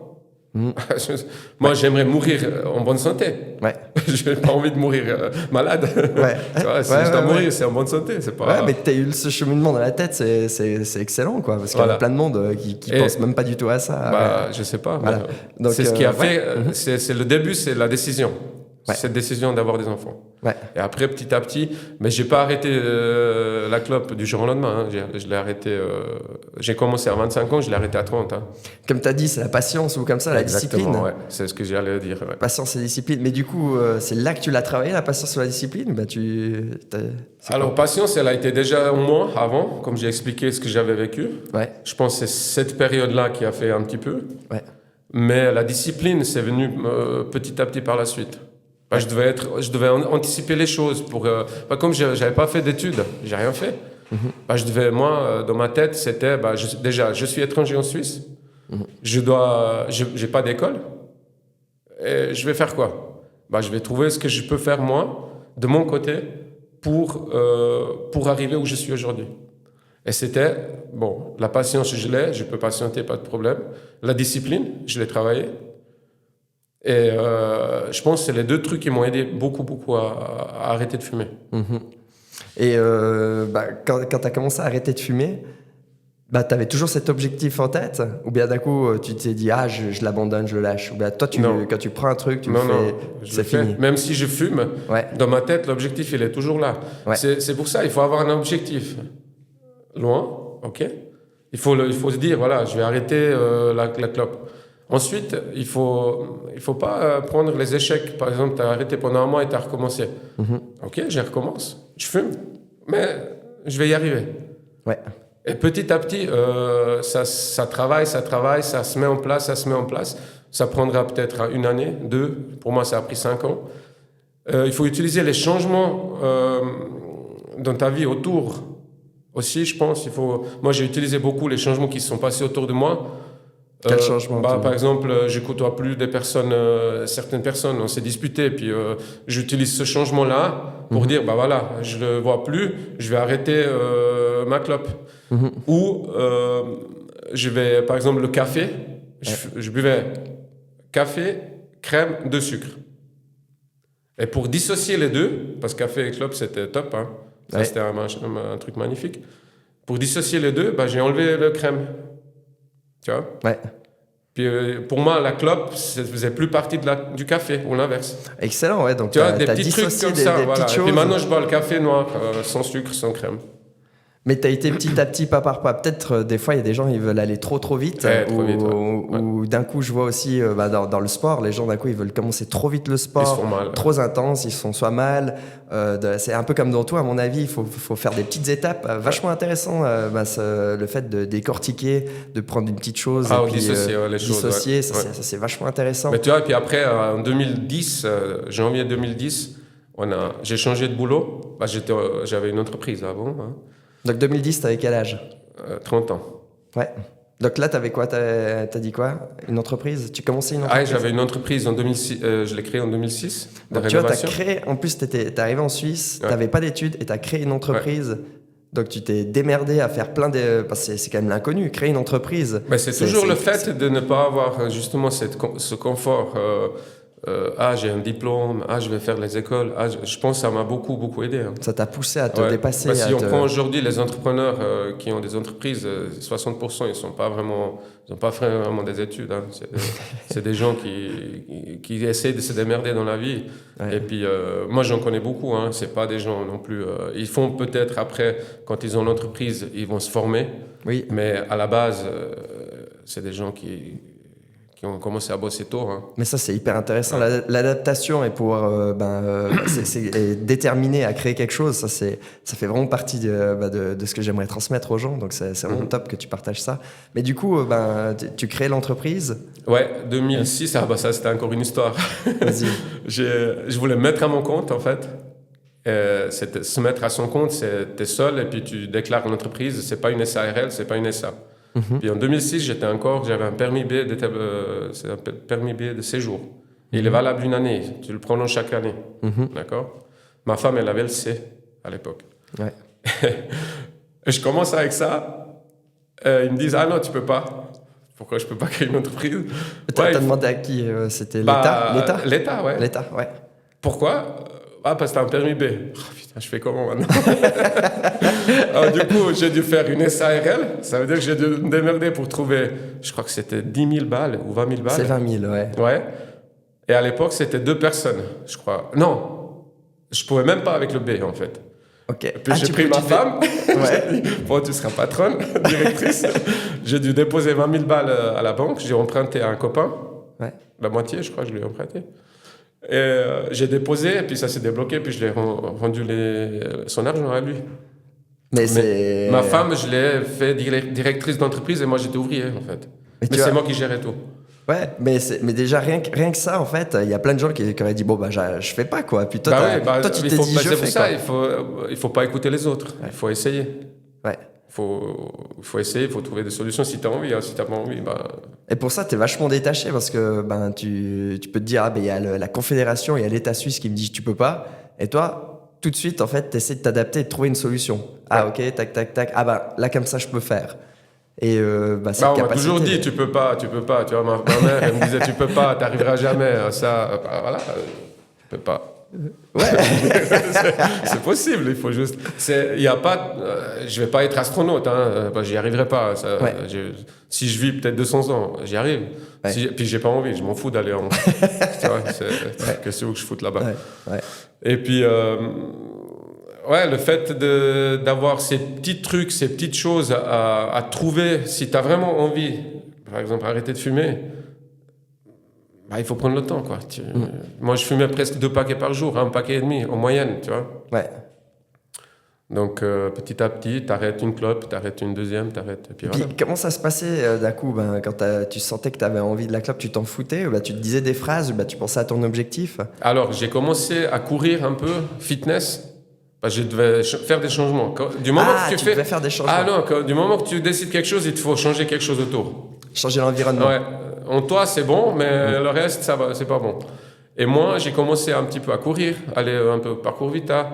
Moi, j'aimerais mourir en bonne santé. Ouais. Je n'ai pas envie de mourir malade. Ouais. Si je dois mourir, c'est en bonne santé. C'est pas... Ouais, mais tu as eu ce cheminement dans la tête, c'est excellent, quoi. Parce qu'il y a plein de monde qui pense même pas du tout à ça. Je sais pas. Voilà. Donc, c'est ce qui a fait. C'est le début, c'est la décision. Cette décision d'avoir des enfants. Ouais. Et après, petit à petit, mais j'ai pas arrêté la clope du jour au lendemain. Hein. Je l'ai arrêté. J'ai commencé à 25 ans, je l'ai arrêté à 30. Hein. Comme tu as dit, c'est la patience ou comme ça, la discipline. Ouais. C'est ce que j'allais dire. Ouais. Patience et discipline. Mais du coup, c'est là que tu l'as travaillé, la patience ou la discipline? Alors, patience, elle a été déjà en moi avant, comme j'ai expliqué ce que j'avais vécu. Ouais. Je pense que c'est cette période-là qui a fait un petit peu. Ouais. Mais la discipline, c'est venu petit à petit par la suite. Je devais anticiper les choses pour comme j'avais pas fait d'études, j'ai rien fait. Moi, dans ma tête, c'était je suis étranger en Suisse, j'ai pas d'école, et je vais faire quoi? Je vais trouver ce que je peux faire moi de mon côté pour arriver où je suis aujourd'hui. Et c'était la patience, je peux patienter, pas de problème. La discipline, je l'ai travaillée. Et je pense que c'est les deux trucs qui m'ont aidé beaucoup à arrêter de fumer. Et quand tu as commencé à arrêter de fumer, tu avais toujours cet objectif en tête? Ou bien d'un coup, tu t'es dit, je l'abandonne, je le lâche? Ou bien toi, quand tu prends un truc, tu le fais, c'est fini? Même si je fume, dans ma tête, l'objectif, il est toujours là. Ouais. C'est pour ça, il faut avoir un objectif. Loin, OK? Il faut se dire, voilà, je vais arrêter la clope. Ensuite, il faut pas prendre les échecs. Par exemple, tu as arrêté pendant un mois et tu as recommencé. OK, je recommence. Je fume, mais je vais y arriver. Ouais. Et petit à petit, ça travaille, ça se met en place. Ça prendra peut-être 1 année, 2. Pour moi, ça a pris 5 ans. Il faut utiliser les changements dans ta vie autour aussi, je pense. Moi, j'ai utilisé beaucoup les changements qui se sont passés autour de moi. Quel changement? Par exemple, je côtoie plus des personnes, certaines personnes, on s'est disputé, puis j'utilise ce changement-là pour dire, voilà, je le vois plus, je vais arrêter ma clope. Ou je vais, par exemple, le café, je buvais café, crème, de sucre. Et pour dissocier les deux, parce que café et clope, c'était top, hein, ça c'était un truc magnifique. Pour dissocier les deux, j'ai enlevé le crème. Tu vois? Ouais. Puis pour moi, la clope, ça faisait plus partie du café, ou l'inverse. Excellent, ouais. Donc tu vois, des petits trucs comme ça, voilà. Et puis maintenant, je bois le café noir, sans sucre, sans crème. Mais tu as été petit à petit, pas par pas. Peut-être, des fois, il y a des gens qui veulent aller trop vite. Ou d'un coup, je vois aussi, dans le sport, les gens, d'un coup, ils veulent commencer trop vite le sport. Ils se font mal. Trop intense, ils se font soit mal. C'est un peu comme dans tout, à mon avis, il faut faire des petites étapes. Vachement intéressant, le fait de décortiquer, de prendre une petite chose. Et puis, dissocier, ça, c'est vachement intéressant. Mais tu vois, et puis après, en 2010, janvier 2010, j'ai changé de boulot. J'avais une entreprise avant, hein. Donc 2010, t'avais quel âge? 30 ans. Ouais. Donc là, t'avais quoi? T'as dit quoi? Une entreprise? Tu commençais une entreprise? J'avais une entreprise en 2006. Je l'ai créée en 2006. Donc tu vois, t'as créé... En plus, t'es arrivé en Suisse, t'avais pas d'études et t'as créé une entreprise Donc tu t'es démerdé à faire plein de... Parce que c'est quand même l'inconnu, créer une entreprise. Mais c'est toujours le fait de ne pas avoir justement ce confort. J'ai un diplôme, je vais faire les écoles. Je pense que ça m'a beaucoup, beaucoup aidé. Hein. Ça t'a poussé à te dépasser. Bah, si on prend aujourd'hui les entrepreneurs qui ont des entreprises, 60% ils n'ont pas vraiment des études. Hein. C'est des gens qui essaient de se démerder dans la vie. Ouais. Et puis moi j'en connais beaucoup. Hein. C'est pas des gens non plus. Ils font peut-être après, quand ils ont l'entreprise, ils vont se former. Oui. Mais à la base, c'est des gens qui ont commencé à bosser tôt. Hein. Mais ça, c'est hyper intéressant. L'adaptation et pouvoir c'est déterminer à créer quelque chose, ça fait vraiment partie de ce que j'aimerais transmettre aux gens. Donc, c'est vraiment top que tu partages ça. Mais du coup, tu crées l'entreprise. Ouais, 2006, ça, c'était encore une histoire. Vas-y. Je voulais me mettre à mon compte, en fait. Se mettre à son compte, t'es seul et puis tu déclares une entreprise. C'est pas une SARL, c'est pas une SA. Puis en 2006, j'avais un permis B, c'est un permis B de séjour. Et il est valable une année. Tu le prolonges chaque année. D'accord. Ma femme, elle avait le C à l'époque. Ouais. Je commence avec ça. Ils me disent non, tu peux pas. Pourquoi je peux pas créer une entreprise? T'as demandé à qui? C'était l'État? L'État, ouais. L'État, ouais. Pourquoi? Parce que t'as un permis B. Oh, putain, je fais comment maintenant? Alors, du coup, j'ai dû faire une SARL. Ça veut dire que j'ai dû me démerder pour trouver, je crois que c'était 10 000 balles ou 20 000 balles. C'est 20 000, ouais. Ouais. Et à l'époque, c'était 2 personnes, je crois. Non, je pouvais même pas avec le B, en fait. Ok. Et puis j'ai pris ma femme. Ouais. Dit, bon, tu seras patronne, directrice. J'ai dû déposer 20 000 balles à la banque. J'ai emprunté à un copain. Ouais. La moitié, je crois, je lui ai emprunté. Et j'ai déposé, et puis ça s'est débloqué, puis je l'ai rendu son argent à lui. Mais ma femme, je l'ai fait directrice d'entreprise, et moi j'étais ouvrier, en fait. Mais c'est moi qui gérais tout. Ouais, mais déjà, rien que ça, en fait, il y a plein de gens qui auraient dit, bon, je fais pas, quoi. Puis toi, toi tu t'es dit, je fais, ça, il faut pas écouter les autres. Ouais. Il faut essayer. Ouais. Il faut essayer, il faut trouver des solutions si tu as envie. Hein. Si tu n'as pas envie, Et pour ça, tu es vachement détaché parce que tu peux te dire, il y a la Confédération, il y a l'État suisse qui me dit tu peux pas. Et toi, tout de suite, en fait, tu essaies de t'adapter et de trouver une solution. Ah, ok, tac, tac, tac. Ah, là, comme ça, je peux faire. Et on m'a toujours dit tu peux pas. Tu vois, ma mère, elle me disait tu peux pas, tu n'arriveras jamais. Ça, voilà, tu peux pas. Ouais. c'est possible, il faut juste. Y a pas, je vais pas être astronaute, hein, j'y arriverai pas. Ça, ouais. Si je vis peut-être 200 ans, j'y arrive. Ouais. Puis j'ai pas envie, je m'en fous d'aller en. Tu vois, qu'est-ce que je foute là-bas. Ouais. Et puis, le fait d'avoir ces petits trucs, ces petites choses à trouver, si tu as vraiment envie, par exemple, arrêter de fumer. Il faut prendre le temps, quoi. Moi, je fumais presque 2 paquets par jour, 1 paquet et demi, en moyenne, tu vois. Ouais. Donc, petit à petit, t'arrêtes une clope, t'arrêtes une deuxième, t'arrêtes... Puis voilà. Comment ça se passait, d'un coup, quand tu sentais que t'avais envie de la clope, tu t'en foutais, tu te disais des phrases, tu pensais à ton objectif? Alors, j'ai commencé à courir un peu, fitness. Je devais faire des changements. Du moment que tu devais faire des changements. Ah non, du moment que tu décides quelque chose, il te faut changer quelque chose autour. Changer l'environnement. Ouais. En toi, c'est bon, mais le reste, ça va, c'est pas bon. Et moi, j'ai commencé un petit peu à courir, aller un peu parcours Vita.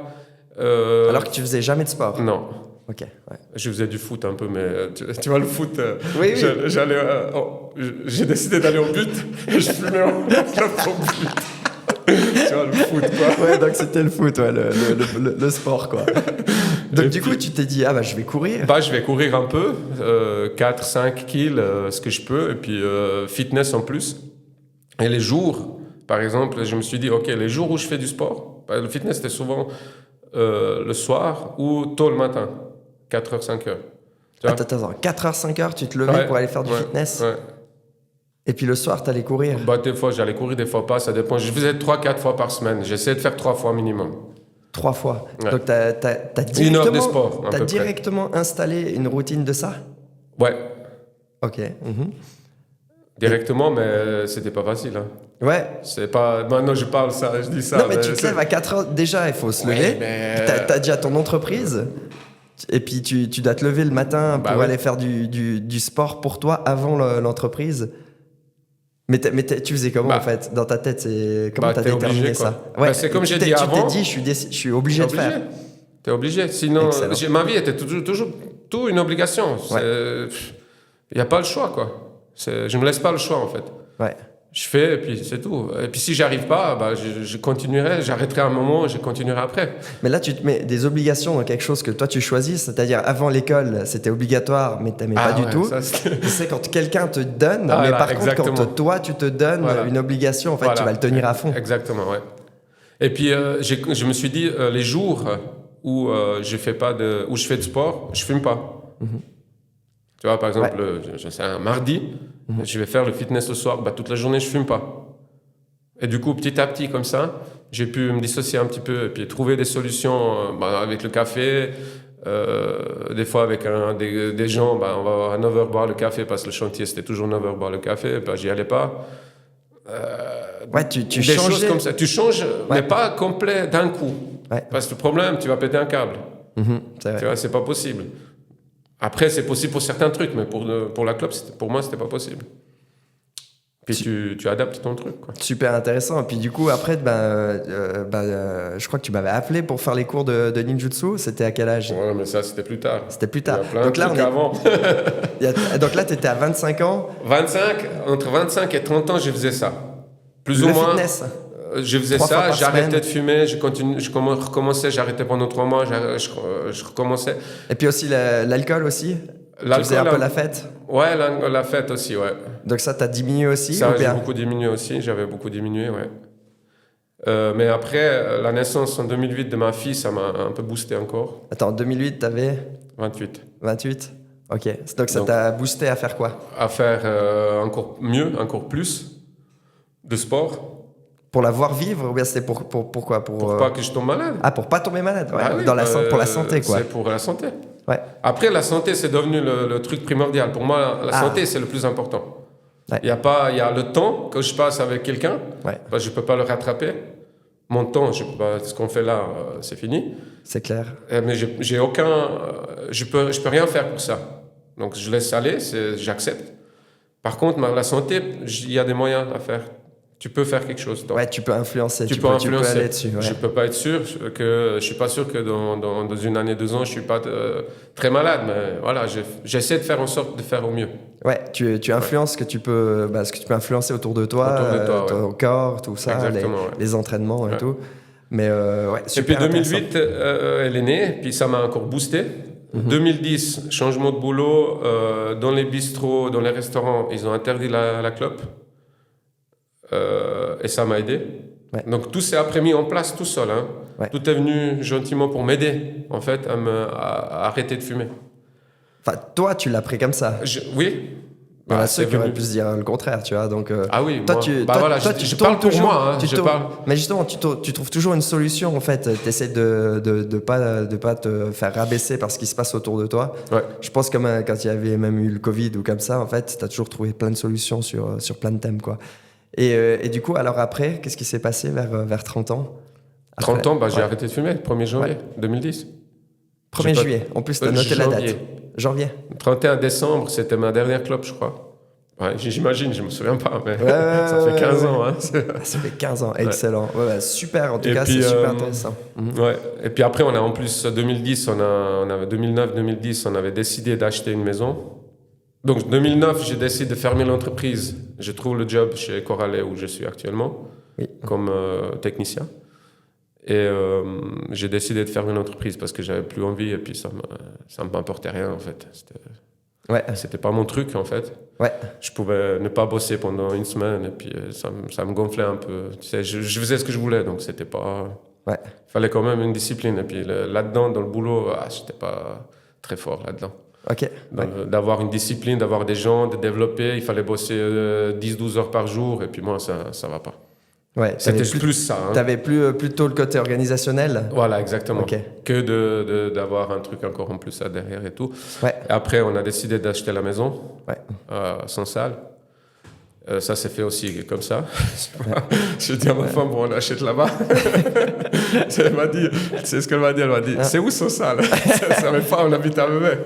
Alors que tu faisais jamais de sport? Non. Ok. Ouais. Je faisais du foot un peu, mais tu vois, le foot, oui. J'ai décidé d'aller au but et je fumais au but. Tu vois, le foot, quoi. Ouais, donc c'était le foot, ouais, le sport, quoi. Donc et du coup, tu t'es dit, je vais courir. Je vais courir un peu, 4-5 kills, ce que je peux, et puis fitness en plus. Et les jours, par exemple, je me suis dit, ok, les jours où je fais du sport, le fitness, c'était souvent le soir ou tôt le matin, 4h, 5h. Attends, 4h, 5h, tu te levais pour aller faire du fitness? Ouais. Et puis le soir, t'allais courir? Des fois, j'allais courir, des fois pas, ça dépend. Je faisais 3-4 fois par semaine. J'essayais de faire 3 fois minimum. 3 fois. Ouais. Donc, t'as directement, une heure de sport, t'as directement installé une routine de ça? Ouais. Ok. Directement, mais c'était pas facile. Hein. Ouais. C'est pas... Maintenant, je parle ça, je dis ça. Non, mais tu te lèves à 4 heures. Déjà, il faut se lever. Mais... T'as déjà ton entreprise. Et puis, tu dois te lever le matin pour aller faire du sport pour toi avant l'entreprise. Mais tu faisais comment, en fait? Dans ta tête, comment t'as déterminé obligé, ça? Ouais. C'est comme j'ai dit avant. Tu t'es dit, je suis obligé de faire. T'es obligé. Sinon, Excellent. ma vie était toujours tout une obligation. Il n'y a pas le choix, quoi. Je me laisse pas le choix, en fait. Ouais. Je fais, et puis c'est tout. Et puis si j'y arrive pas, bah, je continuerai, j'arrêterai un moment, et je continuerai après. Mais là, tu te mets des obligations dans quelque chose que toi, tu choisis. C'est-à-dire, avant l'école, c'était obligatoire, mais tu n'aimais pas du tout. Ça, C'est quand quelqu'un te donne, mais là, par exactement. contre, quand toi, tu te donnes une obligation, en fait, tu vas le tenir à fond. Exactement, ouais. Et puis, je me suis dit, les jours où je fais de sport, je fume pas. Tu vois, par exemple, c'est un mardi, je vais faire le fitness le soir, bah, toute la journée, je fume pas. Et du coup, petit à petit, comme ça, j'ai pu me dissocier un petit peu et puis trouver des solutions avec le café. Des fois, avec des gens, on va à 9h boire le café parce que le chantier, c'était toujours 9h boire le café, bah, j'y allais pas. Tu des choses comme ça. Tu changes, mais pas complet d'un coup. Ouais. Parce que le problème, tu vas péter un câble. C'est vrai. Tu vois, c'est pas possible. Après, c'est possible pour certains trucs, mais pour la clope, pour moi, c'était pas possible. Puis tu adaptes ton truc, quoi. Super intéressant. Et puis du coup, après, je crois que tu m'avais appelé pour faire les cours de ninjutsu. C'était à quel âge? Ouais, mais ça, c'était plus tard. C'était plus tard. Il y a plein de trucs avant. Donc là, tu étais à 25 ans. Entre 25 et 30 ans, je faisais ça. Plus Le ou moins. fitness. Je faisais 3 fois ça, par j'arrêtais semaine. de fumer, je recommençais, j'arrêtais pendant 3 mois, je recommençais. Et puis aussi l'alcool aussi. Tu faisais un peu la fête. Ouais, la fête aussi, ouais. Donc ça, t'as diminué aussi Ça, ou j'ai bien? beaucoup diminué aussi, j'avais beaucoup diminué, ouais. Mais après, la naissance en 2008 de ma fille, ça m'a un peu boosté encore. Attends, en 2008, t'avais 28. 28? Ok. Donc ça t'a boosté à faire quoi? À faire encore mieux, encore plus de sport. Pour la voir vivre ou bien c'était pourquoi? Pour pas que je tombe malade. Ah, pour pas tomber malade, ouais. Ah oui, pour la santé, quoi. C'est pour la santé. Ouais. Après, la santé, c'est devenu le truc primordial. Pour moi, la santé, c'est le plus important. Ouais. Il y a le temps que je passe avec quelqu'un, Ouais. je peux pas le rattraper. Mon temps, je peux pas, ce qu'on fait là, c'est fini. C'est clair. Mais j'ai aucun, je peux rien faire pour ça. Donc je laisse aller, j'accepte. Par contre, la santé, il y a des moyens à faire. Tu peux faire quelque chose. Ouais, tu peux influencer. Tu peux influencer. aller dessus. Ouais. Je peux pas être sûr je suis pas sûr que dans une année, 2 ans, je suis pas très malade. Mais voilà, j'essaie de faire en sorte de faire au mieux. Ouais, tu influences ce que tu peux influencer autour de toi, ton corps, tout ça, les entraînements et tout. Mais ouais, super. Et puis 2008, elle est née, puis ça m'a encore boosté. 2010, changement de boulot, dans les bistrots, dans les restaurants, ils ont interdit la clope. Et ça m'a aidé. Ouais. Donc tout s'est après mis en place tout seul. Hein. Ouais. Tout est venu gentiment pour m'aider, en fait, à arrêter de fumer. Enfin, toi, tu l'as pris comme ça. Oui. Il y en a ceux qui auraient pu se dire le contraire, tu vois. Donc, ah oui, toi, moi, tu je parle pour toujours, moi. Hein, Mais justement, tu trouves toujours une solution, en fait. Tu essaies de pas te faire rabaisser par ce qui se passe autour de toi. Ouais. Je pense que quand il y avait même eu le Covid ou comme ça, en fait, tu as toujours trouvé plein de solutions sur plein de thèmes, quoi. Et du coup, alors après, qu'est-ce qui s'est passé vers 30 ans? Après, 30 ans, j'ai arrêté de fumer, le 1er janvier 2010. 1er juillet, en plus, tu as noté la date. Janvier. 31 décembre, c'était ma dernière clope, je crois. Ouais, j'imagine, je me souviens pas, mais ça fait 15 ans. Hein. Ça fait 15 ans, excellent. Ouais, super, en tout cas, puis, c'est super intéressant. Ouais. Et puis après, on a en plus, 2010, on avait 2009-2010, on avait décidé d'acheter une maison. Donc 2009, j'ai décidé de fermer l'entreprise. Je trouve le job chez Coralais où je suis actuellement, comme technicien. Et j'ai décidé de fermer l'entreprise parce que j'avais plus envie et puis ça me m'apportait rien en fait. C'était pas mon truc en fait. Ouais. Je pouvais ne pas bosser pendant une semaine et puis ça me gonflait un peu. Tu sais, je faisais ce que je voulais donc c'était pas. Ouais. Il fallait quand même une discipline et puis là-dedans dans le boulot, j'étais pas très fort là-dedans. Ok. D'avoir une discipline, d'avoir des gens, de développer, il fallait bosser 10-12 heures par jour et puis moi ça va pas. Ouais, c'était plus ça. Hein. T'avais plutôt le côté organisationnel. Voilà, exactement. Okay. Que d'avoir un truc encore en plus là derrière et tout. Ouais. Et après, on a décidé d'acheter la maison, sans salle. Ça s'est fait aussi comme ça. J'ai dit à ma femme, bon, on achète là-bas. Elle m'a dit, c'est ce qu'elle m'a dit. Elle m'a dit, c'est où sans salle? Ça savait pas, on habite à Vevey.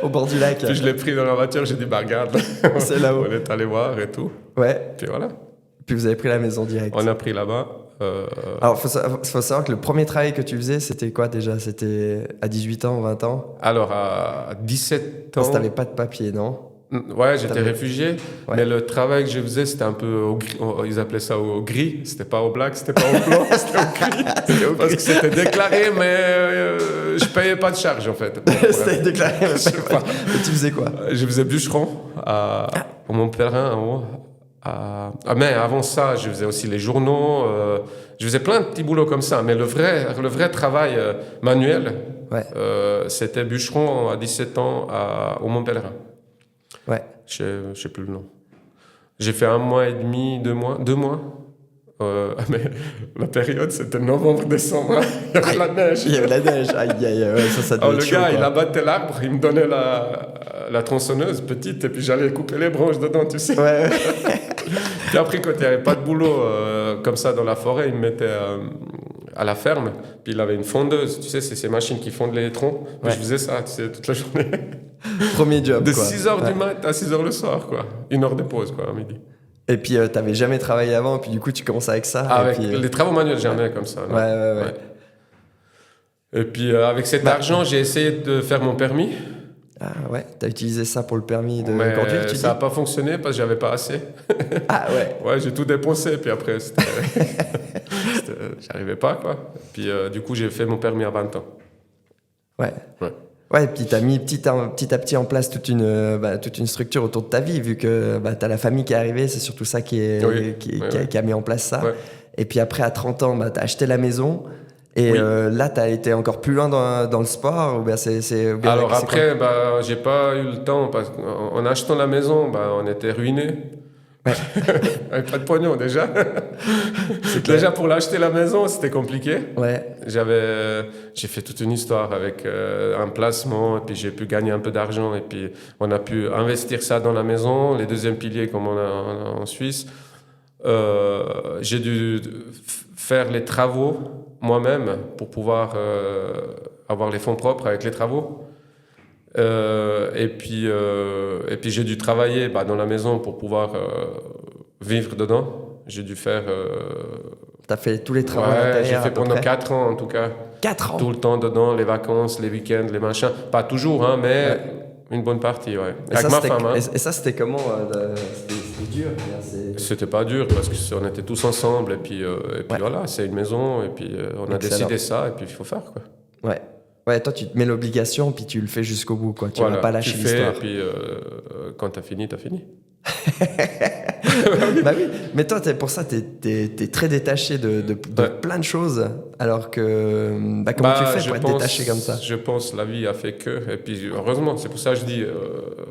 Au bord du lac. Puis je l'ai pris dans la voiture, j'ai dit, bah regarde. C'est là-haut. On est allé voir et tout. Ouais. Puis voilà. Puis vous avez pris la maison direct. On a pris là-bas. Alors, faut savoir que le premier travail que tu faisais, c'était quoi déjà? C'était à 18 ans, 20 ans? Alors, à 17 Parce que ans... t'avais pas de papier, non? Ouais, j'étais T'avais- réfugié, Ouais. mais le travail que je faisais, c'était un peu ils appelaient ça au gris. C'était pas au black, c'était pas au blanc, c'était au gris. Parce que c'était déclaré, mais je payais pas de charge en fait. Bon, C'était bref. déclaré, mais Je sais pas. Et tu faisais quoi? Je faisais bûcheron au Mont-Pèlerin en haut. Mais avant ça, je faisais aussi les journaux. Je faisais plein de petits boulots comme ça. Mais le vrai travail manuel, Ouais, c'était bûcheron à 17 ans au Mont-Pèlerin. ouais. Je sais plus le nom. J'ai fait 1 mois et demi, 2 mois. Mais la période, c'était novembre-décembre. Il y avait la neige. Il y avait la neige. Aïe, aïe, aïe, ouais, ça devait Alors, être le chaud, gars, quoi. il abattait l'arbre, il me donnait la tronçonneuse petite, et puis j'allais couper les branches dedans, tu sais. Ouais, ouais. Puis après, quand il n'y avait pas de boulot comme ça dans la forêt, il me mettait à la ferme. Puis il avait une fondeuse, tu sais, c'est ces machines qui fondent les troncs. Puis Ouais. je faisais ça, tu sais, toute la journée. Premier job, De quoi. 6h Ouais. du mat à 6h le soir, quoi. 1 heure de pause, quoi, à midi. Et puis, t'avais jamais travaillé avant, et puis du coup, tu commences avec ça. Avec et puis, les travaux manuels, jamais comme ça. Non. Ouais, ouais, ouais. Et puis avec cet argent, j'ai essayé de faire mon permis. Ah ouais, t'as utilisé ça pour le permis de Mais conduire, tu dis? ça n'a pas fonctionné parce que j'avais pas assez. Ah ouais. Ouais, j'ai tout dépensé. Puis après, j'arrivais pas, quoi. Puis du coup, j'ai fait mon permis à 20 ans. Ouais. Ouais. Ouais, et puis t'as mis petit à petit en place toute une structure autour de ta vie, vu que t'as la famille qui est arrivée, c'est surtout ça qui Oui, a mis en place ça. Ouais. Et puis après, à 30 ans, t'as acheté la maison, et Oui. Là, t'as été encore plus loin dans le sport, ou bien ou bien Alors c'est après, j'ai pas eu le temps parce qu'en achetant la maison, on était ruinés. Avec pas de pognon déjà. Déjà pour l'acheter la maison, c'était compliqué. quoi? Ouais, J'ai fait toute une histoire avec un placement, et puis j'ai pu gagner un peu d'argent, et puis on a pu investir ça dans la maison, les deuxièmes piliers comme on a en Suisse. J'ai dû faire les travaux moi-même pour pouvoir avoir les fonds propres avec les travaux. Et puis j'ai dû travailler dans la maison pour pouvoir vivre dedans. J'ai dû faire... t'as fait tous les travaux à ouais, l'intérieur. j'ai fait à peu pendant près. 4 ans en tout cas. 4 ans. Tout le temps dedans, les vacances, les week-ends, les machins. Pas toujours, hein, mais une bonne partie, ouais. Et Avec ça, ma c'était- femme. Hein. Et ça, c'était comment? C'était dur. Bien, C'était pas dur parce qu'on était tous ensemble, et puis Ouais. voilà, c'est une maison, et puis on a Excellent. décidé ça, et puis il faut faire, quoi. Ouais. Ouais, toi, tu te mets l'obligation, puis tu le fais jusqu'au bout, quoi. Tu Voilà, vas pas lâcher tu fais, l'histoire. et puis quand t'as fini, t'as fini. Bah oui, mais toi, pour ça, t'es très détaché de Ouais. plein de choses, alors que comment tu fais je pour être pense- détaché comme ça? Je pense la vie a fait que, et puis heureusement, c'est pour ça que je dis,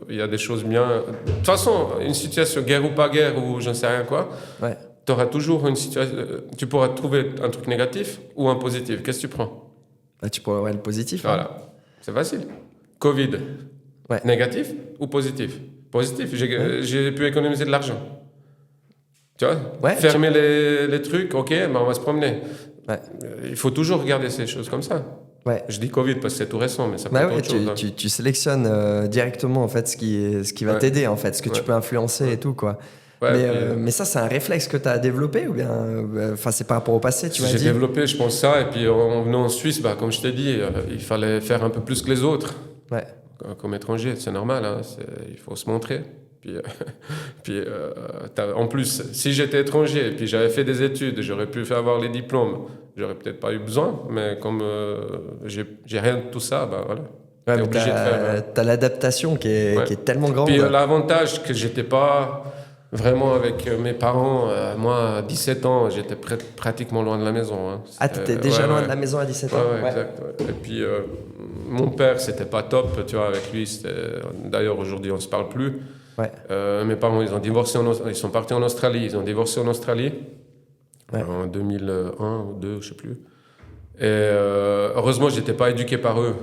il y a des choses bien. De toute façon, une situation, guerre ou pas guerre, ou je ne sais rien quoi, Ouais. tu auras toujours une situation. Tu pourras trouver un truc négatif ou un positif. Qu'est-ce que tu prends? Bah, tu pourrais avoir le positif. Hein. Voilà, c'est facile. Covid, Ouais. négatif ou positif? Positif, j'ai pu économiser de l'argent. Tu vois? Ouais, Fermer les trucs, ok, on va se promener. Ouais. Il faut toujours regarder ces choses comme ça. Ouais. Je dis Covid parce que c'est tout récent, mais ça peut Bah être ouais, autre chose. hein. tu sélectionnes directement en fait ce qui va Ouais. t'aider en fait, ce que tu Ouais. peux influencer et tout quoi. Ouais, mais, puis, mais ça, c'est un réflexe que tu as développé ou bien enfin c'est par rapport au passé, tu m'as j'ai dit. développé, je pense, ça. Et puis en venant en Suisse, comme je t'ai dit, il fallait faire un peu plus que les autres. Ouais. Comme étranger, c'est normal, hein, il faut se montrer. Puis, en plus, si j'étais étranger et puis j'avais fait des études, j'aurais pu avoir les diplômes. J'aurais peut-être pas eu besoin, mais comme j'ai rien de tout ça, voilà. Ouais, T'es mais obligé de faire. t'as l'adaptation qui est, Ouais. qui est tellement grande. Puis l'avantage que j'étais pas vraiment avec mes parents. Moi, à 17 ans, j'étais pratiquement loin de la maison. Hein. Ah, t'étais déjà loin de la maison à 17 ans. Ouais, exact. Ouais. Et puis, mon père, c'était pas top, tu vois, avec lui. D'ailleurs, aujourd'hui, on se parle plus. Ouais. Mes parents, ils ont divorcé ils sont partis en Australie. Ils ont divorcé en Australie en 2001 ou 2002, je sais plus. Et heureusement, j'étais pas éduqué par eux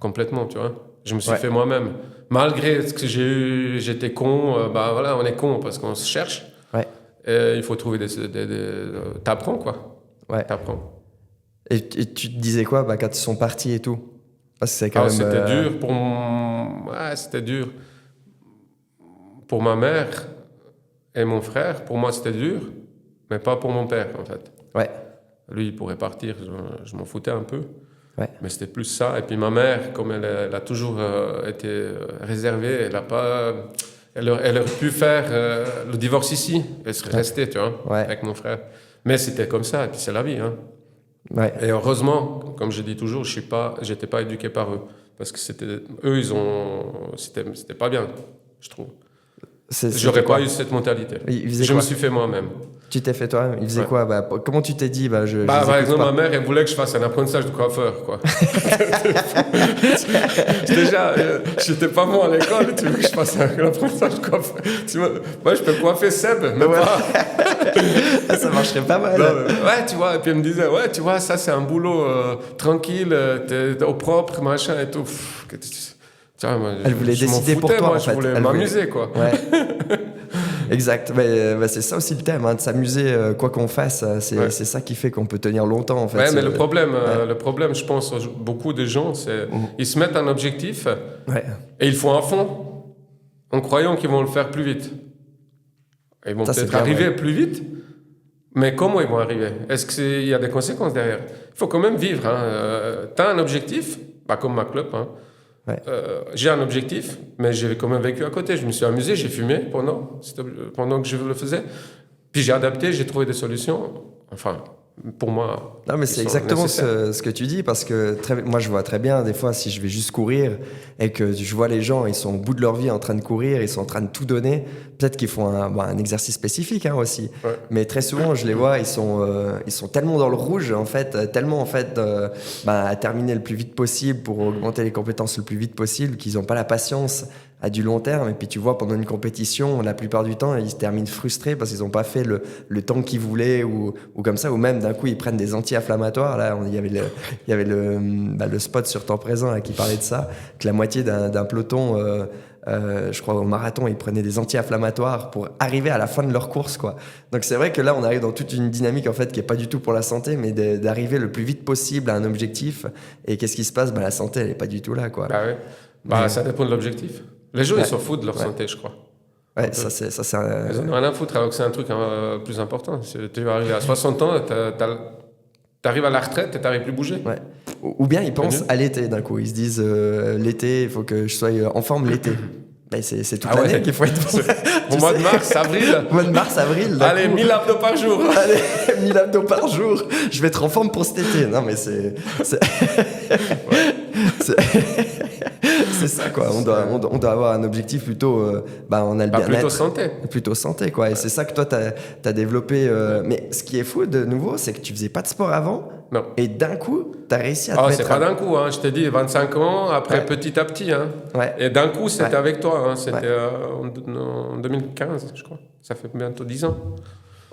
complètement, tu vois. Je me suis fait moi-même. Malgré ce que j'ai eu, j'étais con. Voilà, on est con parce qu'on se cherche. Ouais. Et il faut trouver t'apprends, quoi. Ouais. T'apprends. Et tu te disais quoi quand ils sont partis et tout? Parce que c'est quand même. C'était dur c'était dur. Pour ma mère et mon frère, pour moi, c'était dur. Mais pas pour mon père, en fait. Ouais. Lui, il pourrait partir, je m'en foutais un peu. Ouais. Mais c'était plus ça. Et puis ma mère, comme elle a toujours été réservée, elle aurait pu faire le divorce ici. Elle serait restée, tu vois, avec mon frère. Mais c'était comme ça, et puis c'est la vie. Hein. Ouais. Et heureusement, comme je dis toujours, j'étais pas éduqué par eux. Parce que c'était pas bien, je trouve. J'aurais pas eu cette mentalité. Je me suis fait moi-même. Tu t'es fait toi-même. Il faisait quoi? Comment tu t'es dit? Par exemple, ma mère, elle voulait que je fasse un apprentissage de coiffeur, quoi. Déjà, j'étais pas bon à l'école, tu veux que je fasse un apprentissage de coiffeur? Moi, je peux coiffer Seb, mais pas. Ça marcherait pas mal. Ouais, tu vois, et puis elle me disait, ouais, tu vois, ça, c'est un boulot tranquille, t'es au propre, machin et tout. Moi, elle voulait décider pour toi, en fait. Je voulais m'amuser, quoi. Ouais. Exact. C'est ça aussi le thème, hein, de s'amuser, quoi qu'on fasse. C'est ça qui fait qu'on peut tenir longtemps, en fait. Ouais, mais le problème, je pense, beaucoup de gens, c'est ils se mettent un objectif et ils font à fond en croyant qu'ils vont le faire plus vite. Ils vont peut-être arriver plus vite, mais comment ils vont arriver? Est-ce qu'il y a des conséquences derrière? Il faut quand même vivre. Hein. Tu as un objectif, comme ma club, hein. J'ai un objectif, mais j'ai quand même vécu à côté. Je me suis amusé, j'ai fumé pendant que je le faisais. Puis j'ai adapté, j'ai trouvé des solutions. Enfin, pour moi. Non, mais c'est exactement ce que tu dis, parce que moi je vois très bien des fois si je vais juste courir et que je vois les gens, ils sont au bout de leur vie en train de courir, ils sont en train de tout donner. Peut-être qu'ils font un exercice spécifique, hein, aussi. Ouais. Mais très souvent je les vois, ils sont tellement dans le rouge, en fait, tellement en fait à terminer le plus vite possible pour augmenter les compétences le plus vite possible, qu'ils n'ont pas la patience à du long terme. Et puis tu vois, pendant une compétition, la plupart du temps ils se terminent frustrés parce qu'ils n'ont pas fait le temps qu'ils voulaient ou comme ça, ou même d'un coup ils prennent des anti-inflammatoires. Là il y avait le spot sur Temps Présent là, qui parlait de ça, que la moitié d'un peloton je crois au marathon, ils prenaient des anti-inflammatoires pour arriver à la fin de leur course, quoi. Donc c'est vrai que là on arrive dans toute une dynamique en fait qui est pas du tout pour la santé, mais d'arriver le plus vite possible à un objectif. Et qu'est-ce qui se passe? Elle est pas du tout là, quoi. Ça dépend de l'objectif. Les gens, ils s'en foutent de leur santé, je crois. Ouais, ça c'est ils en ont rien à foutre, alors que c'est un truc plus important. Tu vas arriver à 60 ans, t'arrives à la retraite et t'arrives plus à bouger. Ouais. Ou bien ils pensent à l'été d'un coup. Ils se disent, l'été, il faut que je sois en forme l'été. C'est toute l'année qu'il faut être bon. Au mois de mars, avril. Au mois de mars, avril. Allez, 1000 abdos par jour. Allez, 1000 abdos par jour. Je vais être en forme pour cet été. Non, mais c'est ça, quoi. On doit avoir un objectif plutôt. On a le bien-être. Plutôt santé. Plutôt santé, quoi. Et c'est ça que toi, t'as développé. Mais ce qui est fou de nouveau, c'est que tu faisais pas de sport avant. Non. Et d'un coup, t'as réussi à te mettre... c'est pas d'un coup, hein. Je t'ai dit 25 ans, après petit à petit. Hein. Ouais. Et d'un coup, c'était avec toi. Hein. C'était en 2015, je crois. Ça fait bientôt 10 ans.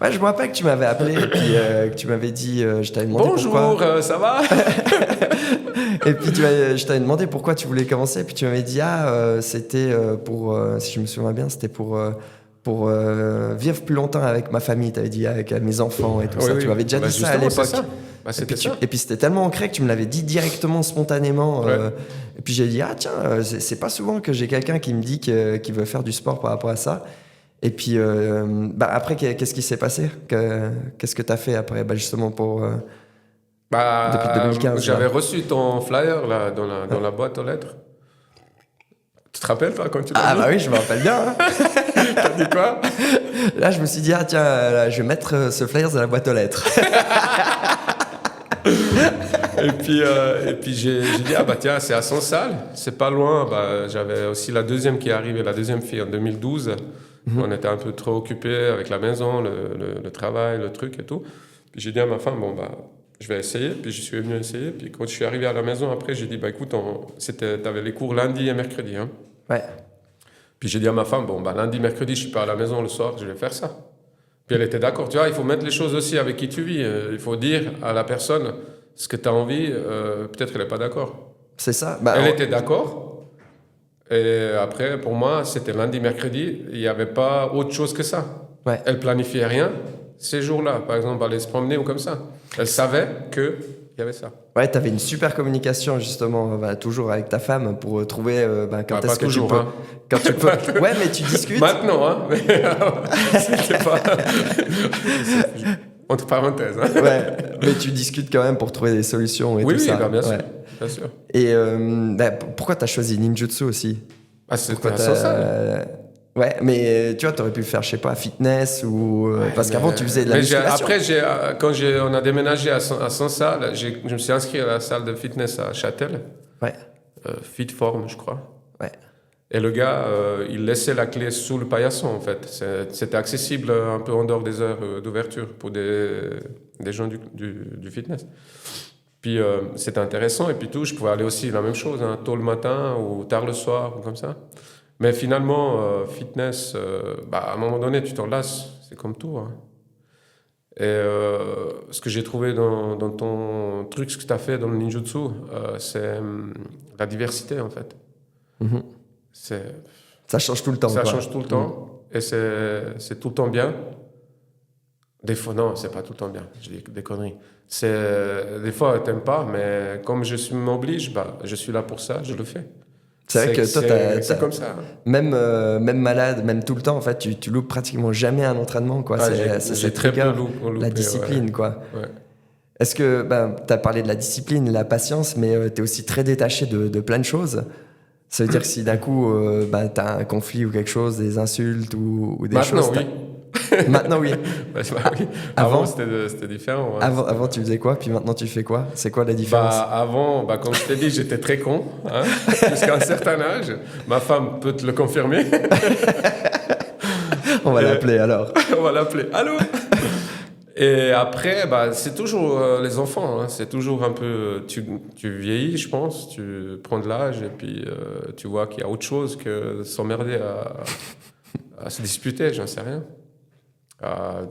Ouais, je me rappelle que tu m'avais appelé et puis que tu m'avais dit, je t'avais demandé bonjour, ça va? Et puis je t'avais demandé pourquoi tu voulais commencer, et puis tu m'avais dit c'était pour, si je me souviens bien, c'était pour vivre plus longtemps avec ma famille, t'avais dit, avec mes enfants et tout ça. Tu m'avais déjà dit ça à l'époque. Et puis c'était tellement ancré que tu me l'avais dit directement, spontanément. Et puis j'ai dit, tiens, c'est pas souvent que j'ai quelqu'un qui me dit qu'il veut faire du sport par rapport à ça. Et puis après, qu'est-ce qui s'est passé? Qu'est-ce que tu as fait après, justement pour depuis 2015? J'avais reçu ton flyer là, dans la boîte aux lettres. Tu te rappelles, toi, quand tu l'as dit? Oui, je me rappelle bien. Hein. T'as dit quoi? Là, je me suis dit, tiens, là, je vais mettre ce flyer dans la boîte aux lettres. Et puis j'ai dit, tiens, c'est à Sansal, c'est pas loin. J'avais aussi la deuxième qui est arrivée, la deuxième fille en 2012. On était un peu trop occupés avec la maison, le travail, le truc et tout. Puis j'ai dit à ma femme, je vais essayer. Puis je suis venu essayer. Puis quand je suis arrivé à la maison, après, j'ai dit, écoute, t'avais les cours lundi et mercredi. Hein. Ouais. Puis j'ai dit à ma femme, lundi, mercredi, je suis pas à la maison le soir, je vais faire ça. Puis elle était d'accord. Tu vois, il faut mettre les choses aussi avec qui tu vis. Il faut dire à la personne ce que tu as envie. Peut-être qu'elle n'est pas d'accord. C'est ça. Elle était d'accord. Et après, pour moi, c'était lundi, mercredi. Il n'y avait pas autre chose que ça. Ouais. Elle planifiait rien ces jours-là. Par exemple, aller se promener ou comme ça. Elle savait qu'il y avait ça. Ouais, tu avais une super communication, justement, toujours avec ta femme pour trouver quand est-ce que toujours, tu peux... Hein. Quand tu peux... Ouais, mais tu discutes. Maintenant, hein. C'était pas... Entre parenthèses. Hein. Ouais, mais tu discutes quand même pour trouver des solutions et Oui, tout ça. bah, bien sûr. Ouais. Bien sûr. Et pourquoi t'as choisi ninjutsu aussi? Ah, c'était Pourquoi un t'as- social. Ouais, mais tu vois, t'aurais pu faire, je sais pas, fitness ou... parce qu'avant, tu faisais de la musculation. Après, on a déménagé à Sansal, je me suis inscrit à la salle de fitness à Châtel, Ouais, Fitform, je crois. ouais. Et le gars, il laissait la clé sous le paillasson, en fait. C'était accessible un peu en dehors des heures d'ouverture pour des gens du fitness. Puis c'était intéressant, et puis tout, je pouvais aller aussi la même chose, hein, tôt le matin ou tard le soir, ou comme ça. Mais finalement, fitness, à un moment donné, tu t'en lasses, c'est comme tout. Hein. Et ce que j'ai trouvé dans ton truc, ce que tu as fait dans le ninjutsu, c'est la diversité, en fait. Mhm. C'est... Ça change tout le temps. Ça quoi. change tout le temps et c'est tout le temps bien. Des fois, non, c'est pas tout le temps bien. Je dis des conneries. Des fois, t'aimes pas, mais comme m'oblige, je suis là pour ça, je le fais. C'est vrai que toi, c'est comme ça. Hein. Même malade, même tout le temps, en fait, tu loupes pratiquement jamais un entraînement. Quoi. J'ai très peu loupé. La discipline, quoi. Ouais. Est-ce que tu as parlé de la discipline, la patience, mais tu es aussi très détaché de plein de choses. Ça veut dire que si d'un coup, tu as un conflit ou quelque chose, des insultes ou des choses... Oui. Maintenant, oui. Oui. Avant, c'était différent. Ouais. Avant, tu faisais quoi? Puis maintenant, tu fais quoi? C'est quoi la différence? Avant, comme je t'ai dit, j'étais très con. Hein, jusqu'à un certain âge. Ma femme peut te le confirmer. On va l'appeler alors. On va l'appeler. Allô? Et après, c'est toujours les enfants. Hein, c'est toujours un peu... Tu vieillis, je pense. Tu prends de l'âge et puis tu vois qu'il y a autre chose que s'emmerder à se disputer, j'en sais rien.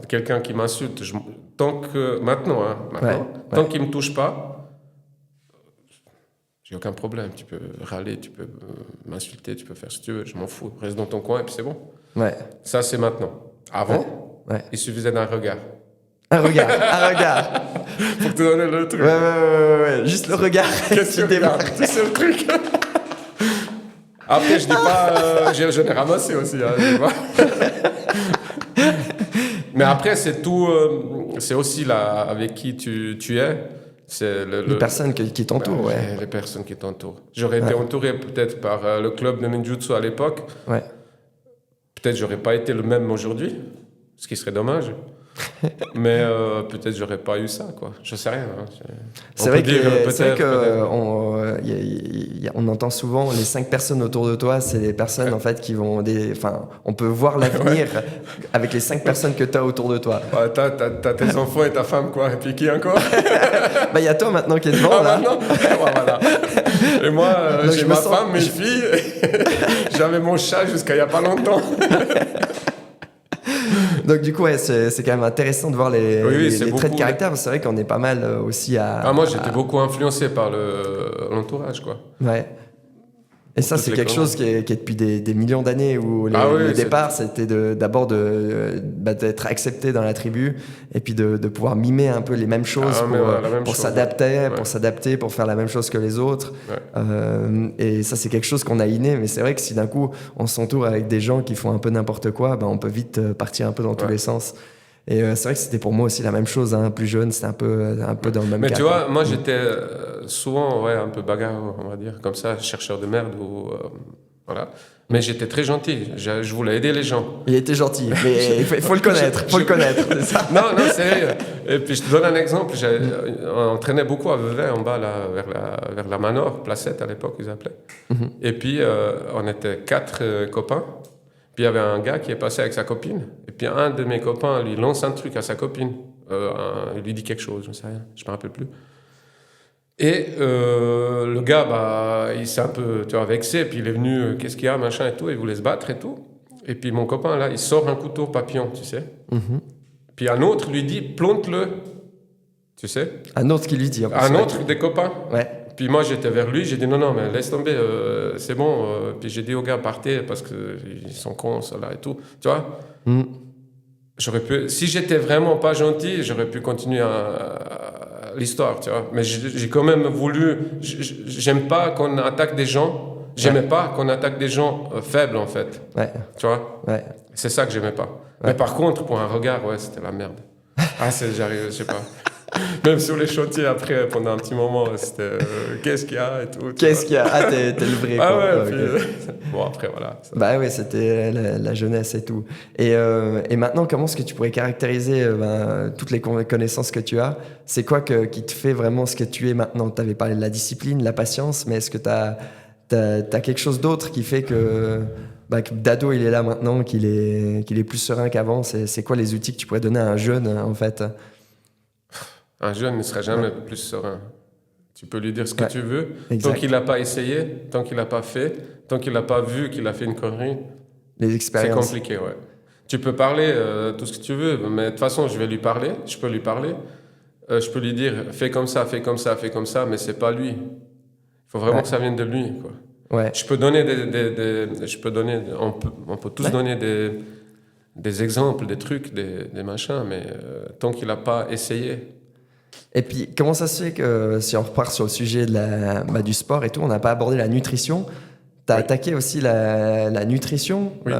Quelqu'un qui m'insulte, maintenant, tant qu'il me touche pas, j'ai aucun problème. Tu peux râler, tu peux m'insulter, tu peux faire ce que tu veux, je m'en fous. Reste dans ton coin et puis c'est bon. Ouais. Ça, c'est maintenant. Avant, il suffisait d'un regard. Un regard. Pour te donner le truc. Ouais. Juste le regard. Qu'est-ce que tu regardes? C'est le truc. Après, je dis pas, je l'ai ramassé aussi. Hein, je dis pas. Mais après, c'est tout. C'est aussi là avec qui tu es. C'est les personnes qui t'entourent, ouais. Les personnes qui t'entourent. J'aurais été entouré peut-être par le club de ninjutsu à l'époque. Ouais. Peut-être j'aurais pas été le même aujourd'hui, ce qui serait dommage. Mais peut-être j'aurais pas eu ça, quoi. Je sais rien. Hein. C'est vrai que on entend souvent les 5 personnes autour de toi, c'est les personnes en fait qui vont on peut voir l'avenir avec les 5 personnes que tu as autour de toi. Ouais, t'as tes enfants et ta femme, quoi. Et puis qui encore? Il y a toi maintenant qui est devant là. Maintenant voilà. Et moi, j'ai ma femme, mes filles. J'avais mon chat jusqu'à il y a pas longtemps. Donc du coup, c'est quand même intéressant de voir les traits de caractère. C'est vrai qu'on est pas mal aussi à... moi, j'étais beaucoup influencé par l'entourage, quoi. Ouais. Et ça, c'est quelque chose qui est depuis des millions d'années où le départ, c'était d'abord d'être accepté dans la tribu et puis de pouvoir mimer un peu les mêmes choses pour s'adapter, pour faire la même chose que les autres. Ouais. Et ça, c'est quelque chose qu'on a inné. Mais c'est vrai que si d'un coup, on s'entoure avec des gens qui font un peu n'importe quoi, on peut vite partir un peu dans tous les sens. Et c'est vrai que c'était pour moi aussi la même chose, hein. Plus jeune, c'était un peu dans le même cas. Mais tu vois, moi j'étais souvent un peu bagarre, on va dire, comme ça, chercheur de merde ou voilà. Mais j'étais très gentil, je voulais aider les gens. Il était gentil, mais il faut le connaître, c'est ça. Non, sérieux. Et puis je te donne un exemple, on entraînait beaucoup à Vevey, en bas, là, vers la Manor, Placette à l'époque, ils appelaient. Mm-hmm. Et puis on était 4 copains. Puis il y avait un gars qui est passé avec sa copine. Et puis un de mes copains lui lance un truc à sa copine. Il lui dit quelque chose, je ne sais rien, je ne me rappelle plus. Et le gars, il s'est un peu vexé. Puis il est venu, qu'est-ce qu'il y a, machin et tout. Il voulait se battre et tout. Et puis mon copain, là, il sort un couteau papillon, tu sais. Mm-hmm. Puis un autre lui dit, plante-le. Tu sais. Un autre qui lui dit. Un autre des copains. Ouais. Puis moi, j'étais vers lui, j'ai dit non, mais laisse tomber, c'est bon. Puis j'ai dit au gars, partez, parce qu'ils sont cons, ça là et tout. Tu vois J'aurais pu, si j'étais vraiment pas gentil, j'aurais pu continuer l'histoire, tu vois. Mais j'ai quand même voulu. J'aime pas qu'on attaque des gens. J'aimais pas qu'on attaque des gens faibles, en fait. Ouais. Tu vois C'est ça que j'aimais pas. Ouais. Mais par contre, pour un regard, c'était la merde. Ah, j'arrive, je sais pas. Même sur les chantiers, après, pendant un petit moment, c'était qu'est-ce qu'il y a et tout. Qu'est-ce qu'il y a? Ah, t'es le vrai, Ah quoi. ouais, Ah, puis, ok. bon, après, voilà. Bah ouais, c'était la jeunesse et tout. Et maintenant, comment est-ce que tu pourrais caractériser toutes les connaissances que tu as? C'est quoi qui te fait vraiment ce que tu es maintenant? Tu avais parlé de la discipline, la patience, mais est-ce que tu as quelque chose d'autre qui fait que Dado, il est là maintenant, qu'il est plus serein qu'avant? C'est quoi les outils que tu pourrais donner à un jeune, en fait? Un jeune ne sera jamais plus serein. Tu peux lui dire ce que Ouais, tu veux. Tant exact. qu'il n'a pas essayé, tant qu'il n'a pas fait, tant qu'il n'a pas vu qu'il a fait une connerie, Les c'est expériences. compliqué, ouais. Tu peux parler tout ce que tu veux, mais de toute façon, je vais lui parler, je peux lui parler. Je peux lui dire, fais comme ça, fais comme ça, fais comme ça, mais c'est pas lui. Il faut vraiment Ouais, que ça vienne de lui, quoi. ouais, Je peux donner je peux donner, on peut tous ouais. donner des exemples, des trucs, des machins, mais tant qu'il n'a pas essayé. Et puis, comment ça se fait que, si on repart sur le sujet du sport et tout, on n'a pas abordé la nutrition? Tu as Oui, attaqué aussi la nutrition. oui,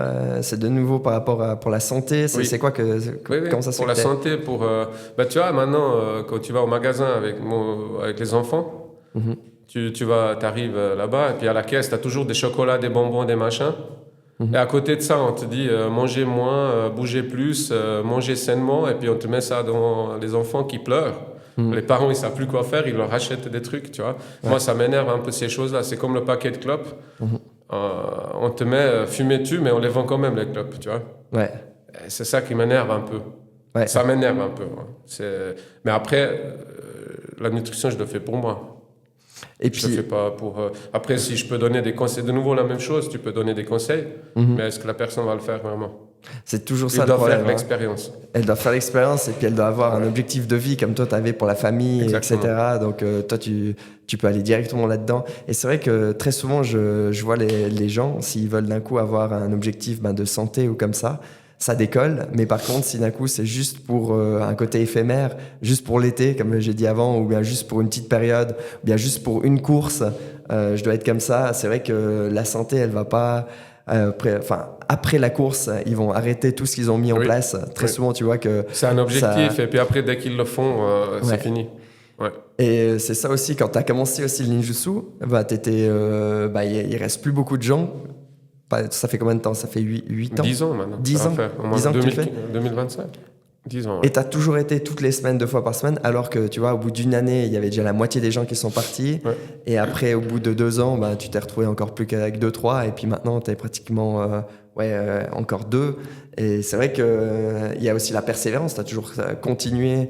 C'est de nouveau par rapport pour la santé. C'est oui. c'est quoi Oui, oui, comment ça se pour fait la que santé, bah, tu vois, maintenant, quand tu vas au magasin avec les enfants, Mhm, t'arrives là-bas, et puis à la caisse, tu as toujours des chocolats, des bonbons, des machins. Et mhm. à côté de ça, on te dit mangez moins, bougez plus, mangez sainement, et puis on te met ça devant les enfants qui pleurent. Mhm. Les parents, ils savent plus quoi faire, ils leur achètent des trucs, tu vois. Ouais. Moi, ça m'énerve un peu ces choses-là. C'est comme le paquet de clopes. Mhm. On te met fumez-tu, mais on les vend quand même, les clopes, tu vois. Ouais. Et c'est ça qui m'énerve un peu. Ouais. Ça m'énerve un peu. Hein. Mais après, la nutrition, je le fais pour moi. Et Je le fais puis, pas pour. Après, si je peux donner des conseils, de nouveau la même chose, tu peux donner des conseils, mhm, mais est-ce que la personne va le faire vraiment? c'est toujours Il ça le doit problème, faire hein. l'expérience. Elle doit faire l'expérience et puis elle doit avoir un Ouais, objectif de vie comme toi, tu avais pour la famille, exactement. etc. Donc, toi, tu peux aller directement là-dedans. Et c'est vrai que très souvent, je vois les gens, s'ils veulent d'un coup avoir un objectif de santé ou comme ça décolle. Mais par contre, si d'un coup, c'est juste pour un côté éphémère, juste pour l'été, comme j'ai dit avant, ou bien juste pour une petite période, ou bien juste pour une course, je dois être comme ça. C'est vrai que la santé, elle va pas. Après la course, ils vont arrêter tout ce qu'ils ont mis en Oui, place. Très oui. souvent, tu vois que C'est un objectif, ça. et puis après, dès qu'ils le font, c'est Ouais. fini. Ouais. Et c'est ça aussi, quand tu as commencé aussi le ninjutsu, il reste plus beaucoup de gens. Ça fait combien de temps? Ça fait 8 ans? 10 ans maintenant, ça 10 va ans? faire. Au moins 10 ans que tu fais? 2025. 10 ans, Et ouais. tu as toujours été toutes les semaines, 2 fois par semaine, alors que tu vois, au bout d'une année, il y avait déjà la moitié des gens qui sont partis. Ouais. Et après, au bout de 2 ans, tu t'es retrouvé encore plus qu'avec 2, 3. Et puis maintenant, tu es pratiquement encore 2. Et c'est vrai qu'il il y a aussi la persévérance. Tu as toujours continué.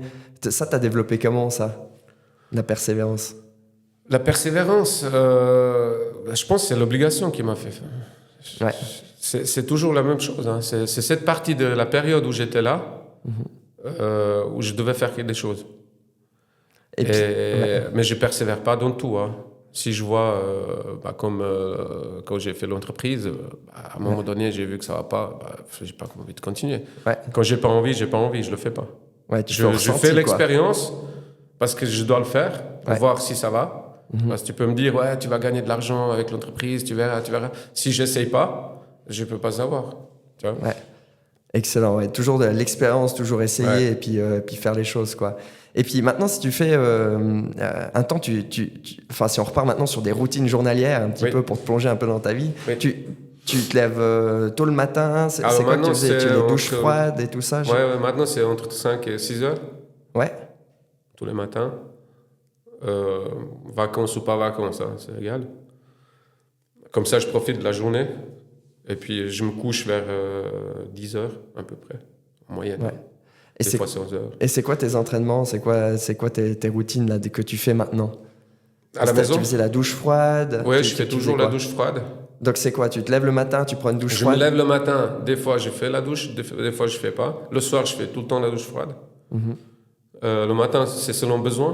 Ça, tu as développé comment, ça? La persévérance? La persévérance, je pense que c'est l'obligation qui m'a fait. Ouais. C'est toujours la même chose. Hein. C'est cette partie de la période où j'étais là, où je devais faire des choses. Et puis, ouais. Mais je persévère pas dans tout. Hein. Si je vois, comme quand j'ai fait l'entreprise, à un moment donné, j'ai vu que ça va pas, j'ai pas envie de continuer. Ouais. Quand j'ai pas envie, je le fais pas. Ouais, tu fais Je ressenti, fais quoi. l'expérience parce que je dois le faire pour Ouais. voir si ça va. Parce que tu peux me dire, ouais, tu vas gagner de l'argent avec l'entreprise, tu verras, tu verras. Si j'essaye pas, je peux pas savoir. Tu vois? Ouais. Excellent, ouais. Toujours de l'expérience, toujours essayer Ouais. et puis faire les choses, quoi. Et puis maintenant, si tu fais un temps, enfin, si on repart maintenant sur des routines journalières, un petit Oui. peu pour te plonger un peu dans ta vie, Oui. tu te lèves tôt le matin, c'est Alors quoi que tu maintenant, faisais? c'est Les douches entre- froides et tout ça? Ouais, maintenant, c'est entre 5 et 6 heures, Ouais, tous les matins. Vacances ou pas vacances, hein, c'est égal. Comme ça, je profite de la journée. Et puis, je me couche vers 10 heures, à peu près, en moyenne. ouais. Et Des fois, c'est 11 heures. c'est quoi tes entraînements? C'est quoi tes routines là, que tu fais maintenant? À la maison? Tu faisais la douche froide? Ouais, Tu- je fais tu toujours faisais la quoi? douche froide. Donc c'est quoi? Tu te lèves le matin, tu prends une douche Je me froide? lève le matin, des fois je fais la douche, des fois je fais pas. Le soir, je fais tout le temps la douche froide. Mhm. Le matin, c'est selon besoin.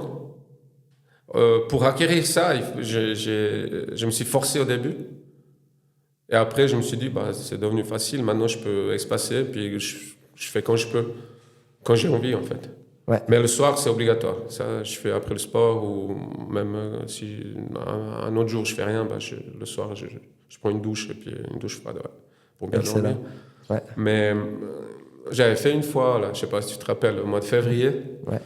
Pour acquérir ça, je me suis forcé au début. Et après, je me suis dit, c'est devenu facile. Maintenant, je peux espacer, puis je fais quand je peux, quand j'ai envie, en fait. Ouais. Mais le soir, c'est obligatoire. Ça, je fais après le sport, ou même si un autre jour, je fais rien, le soir, je prends une douche, et puis une douche froide, ouais, pour bien Excellent. dormir. Ouais. Mais J'avais fait une fois, là, je sais pas si tu te rappelles, au mois de février. Ouais.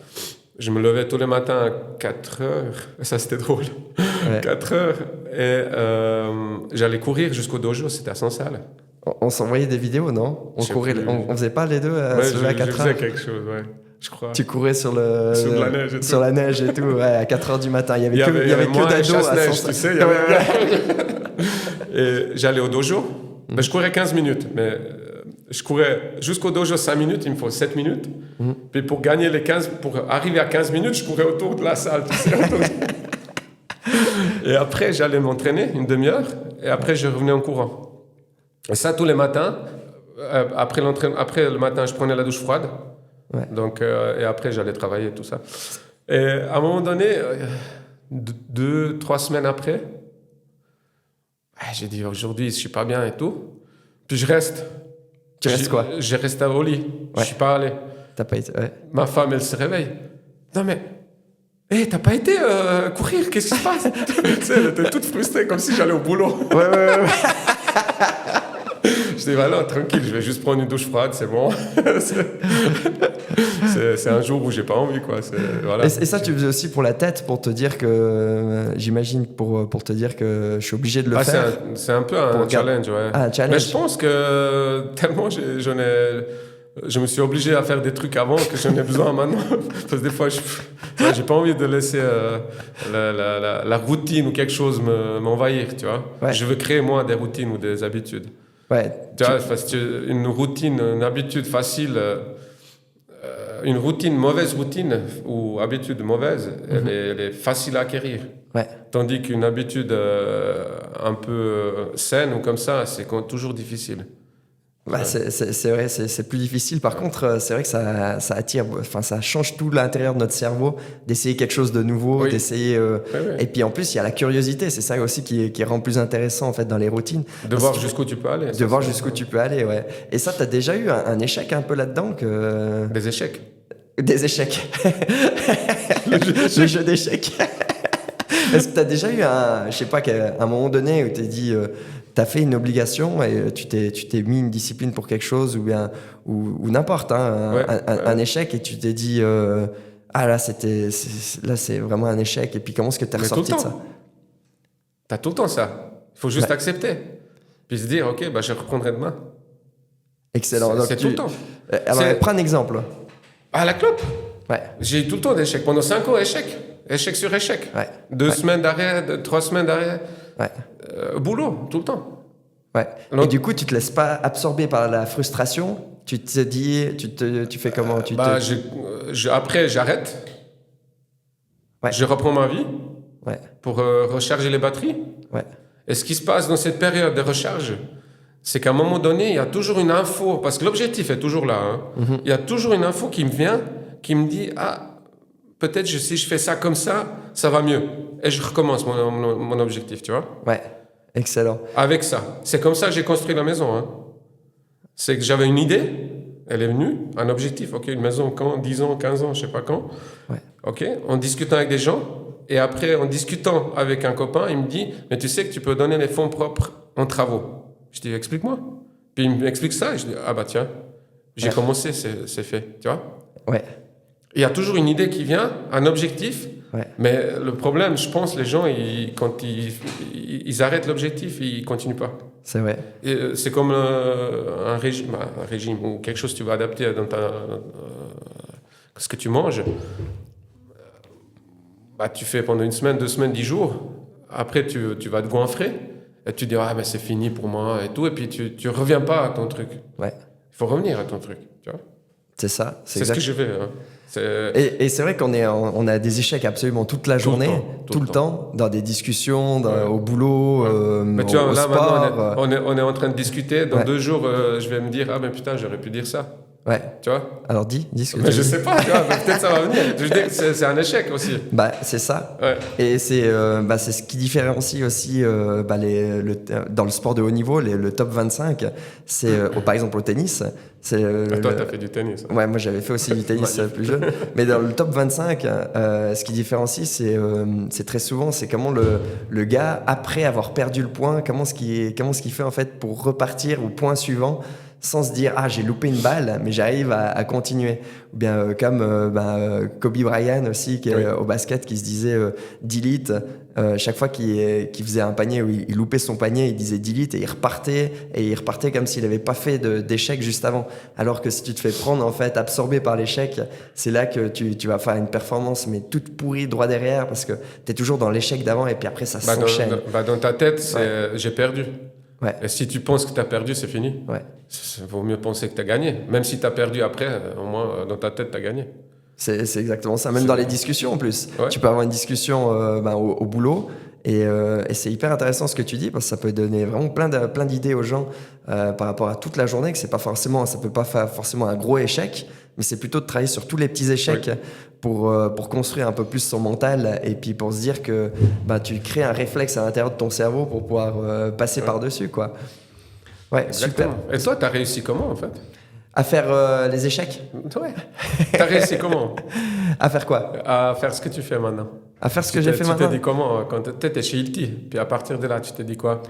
Je me levais tous les matins à 4 heures. Ça, c'était drôle. Ouais. 4 heures. Et j'allais courir jusqu'au dojo, c'était à Sansal. On s'envoyait des vidéos, non? On Je sais courait, plus. on faisait pas les deux Ouais, se lever à je 4 faisais heures. quelque chose, ouais. Je crois. Tu courais sur la neige et sur tout. la neige et tout, ouais, à 4 heures du matin. Il y avait Il y avait que moi et d'ados à Chasse-Neige, Sansal. tu sais. Il y avait... Et j'allais au dojo. Ben, je courais 15 minutes, mais je courais jusqu'au dojo 5 minutes, il me faut 7 minutes. Puis pour gagner les 15, pour arriver à 15 minutes, je courais autour de la salle, tu sais. Et après, j'allais m'entraîner une demi-heure, et après, je revenais en courant. Et ça, tous les matins. Après le matin, je prenais la douche froide. Ouais. Donc, et après, j'allais travailler, tout ça. Et à un moment donné, 2-3 semaines après, j'ai dit aujourd'hui, je suis pas bien et tout. Puis je reste. Tu restes quoi? J'ai resté au lit. Je Ouais. suis pas allé. T'as pas été... Ouais. Ma femme, elle se réveille. Non mais, t'as pas été courir? Qu'est-ce qui se passe? Tu sais, elle était toute frustrée, comme si j'allais au boulot. Ouais. Je dis, voilà, tranquille, je vais juste prendre une douche froide, c'est bon. c'est un jour où j'ai pas envie, quoi. Voilà. Et ça, tu faisais aussi pour la tête, pour te dire que... J'imagine pour te dire que je suis obligé de le faire. C'est un peu un challenge, ouais. Ah, un challenge. Mais je pense que tellement je me suis obligé à faire des trucs avant que j'en ai besoin maintenant. Parce que des fois, j'ai pas envie de laisser la routine ou quelque chose m'envahir, tu vois. Ouais. Je veux créer, moi, des routines ou des habitudes. Ouais. Tu vois, parce que une routine, une habitude facile, une routine, mauvaise routine ou habitude mauvaise, elle est facile à acquérir. Ouais. Tandis qu'une habitude un peu saine ou comme ça, c'est toujours difficile. Bah, c'est vrai, c'est plus difficile. Par contre, c'est vrai que ça attire, enfin, ça change tout l'intérieur de notre cerveau d'essayer quelque chose de nouveau, Oui. d'essayer. Oui. Et puis en plus, il y a la curiosité. C'est ça aussi qui rend plus intéressant en fait dans les routines. De voir jusqu'où tu peux aller. De voir jusqu'où tu peux aller, ouais. Et ça, t'as déjà eu un échec un peu là-dedans que... Des échecs. Des échecs. Le jeu d'échecs. Est-ce que t'as déjà eu je sais pas, un moment donné où t'es dit, t'as fait une obligation et tu t'es mis une discipline pour quelque chose ou n'importe, hein, un échec et tu t'es dit, là c'est vraiment un échec et puis comment est-ce que t'es ressorti de ça? T'as tout le temps ça. Il faut juste accepter. Puis se dire, ok, je reprendrai demain. Excellent. C'est tout le temps. Alors, prends un exemple. Ah, la clope. Ouais. J'ai eu tout le temps d'échecs. Pendant 5 ans, échec. Échec sur échec. Ouais. 2 semaines d'arrêt, 3 semaines d'arrêt. Ouais. Boulot, tout le temps. Ouais. Donc, et du coup, tu te laisses pas absorber par la frustration. Tu te dis, tu fais comment? Après, j'arrête. Ouais. Je reprends ma vie Ouais. pour recharger les batteries. Ouais. Et ce qui se passe dans cette période de recharge, c'est qu'à un moment donné, il y a toujours une info, parce que l'objectif est toujours là. Hein. Il y a toujours une info qui me vient, qui me dit, peut-être si je fais ça comme ça, ça va mieux. Et je recommence mon objectif, tu vois. Ouais. Excellent. Avec ça. C'est comme ça que j'ai construit la maison. Hein. C'est que j'avais une idée, elle est venue, un objectif. Ok, une maison quand 10 ans, 15 ans, je sais pas quand. Ouais. Ok, en discutant avec des gens, et après en discutant avec un copain, il me dit, mais tu sais que tu peux donner les fonds propres en travaux. Je dis, explique-moi. Puis il m'explique ça, et je dis, tiens, j'ai commencé, c'est fait, tu vois. Ouais. Il y a toujours une idée qui vient, un objectif. Ouais. Mais le problème, je pense, les gens, quand ils arrêtent l'objectif, ils continuent pas. C'est vrai. C'est comme un régime ou quelque chose que tu vas adapter dans ce que tu manges. Tu fais pendant 1 semaine, 2 semaines, 10 jours. Après, tu vas te goinfrer. Et tu dis, mais c'est fini pour moi et tout. Et puis, tu reviens pas à ton truc. Ouais. Il faut revenir à ton truc, tu vois. C'est ça. C'est ce que je fais. Hein. Et c'est vrai on a des échecs absolument toute la journée, tout le temps, dans des discussions, au boulot, mais tu vois, au là, sport. maintenant, on est en train de discuter. Dans 2 jours, je vais me dire, mais putain, j'aurais pu dire ça. Ouais. Tu vois. Alors dis ce que mais je sais pas, tu vois, peut-être ça va venir. Je dis que c'est un échec aussi. C'est ça. Ouais. Et c'est ce qui différencie aussi dans le sport de haut niveau, le top 25. C'est par exemple au tennis. Toi, t'as fait du tennis. Ouais, moi j'avais fait aussi du tennis plus jeune. Mais dans le top 25, ce qui différencie, c'est très souvent, c'est comment le gars, après avoir perdu le point, comment ce qu'il fait en fait pour repartir au point suivant. sans se dire j'ai loupé une balle, mais j'arrive à continuer. Ou bien comme Kobe Bryant aussi, qui est au basket, qui se disait delete. Chaque fois qu'il faisait un panier où il loupait son panier, il disait delete et il repartait comme s'il n'avait pas fait d'échec juste avant. Alors que si tu te fais prendre, en fait, absorbé par l'échec, c'est là que tu vas faire une performance, mais toute pourrie droit derrière, parce que tu es toujours dans l'échec d'avant et puis après ça s'enchaîne. Dans ta tête, c'est j'ai perdu. Ouais. Et si tu penses que tu as perdu, c'est fini. Ouais. Il vaut mieux penser que tu as gagné. Même si tu as perdu après, au moins dans ta tête, tu as gagné. C'est exactement ça. Même dans les discussions en plus. Ouais. Tu peux avoir une discussion au boulot et c'est hyper intéressant ce que tu dis parce que ça peut donner vraiment plein d'idées aux gens par rapport à toute la journée, que ça peut pas faire forcément un gros échec, mais c'est plutôt de travailler sur tous les petits échecs pour construire un peu plus son mental et puis pour se dire que tu crées un réflexe à l'intérieur de ton cerveau pour pouvoir passer par-dessus, quoi. Ouais, exactement. super. Et toi, tu as réussi comment en fait? À faire les échecs? Ouais. Tu as réussi comment? À faire quoi? À faire ce que tu fais maintenant. À faire ce que j'ai fait maintenant? Tu t'es dit comment quand tu étais chez Hilti? Puis à partir de là, tu t'es dit quoi?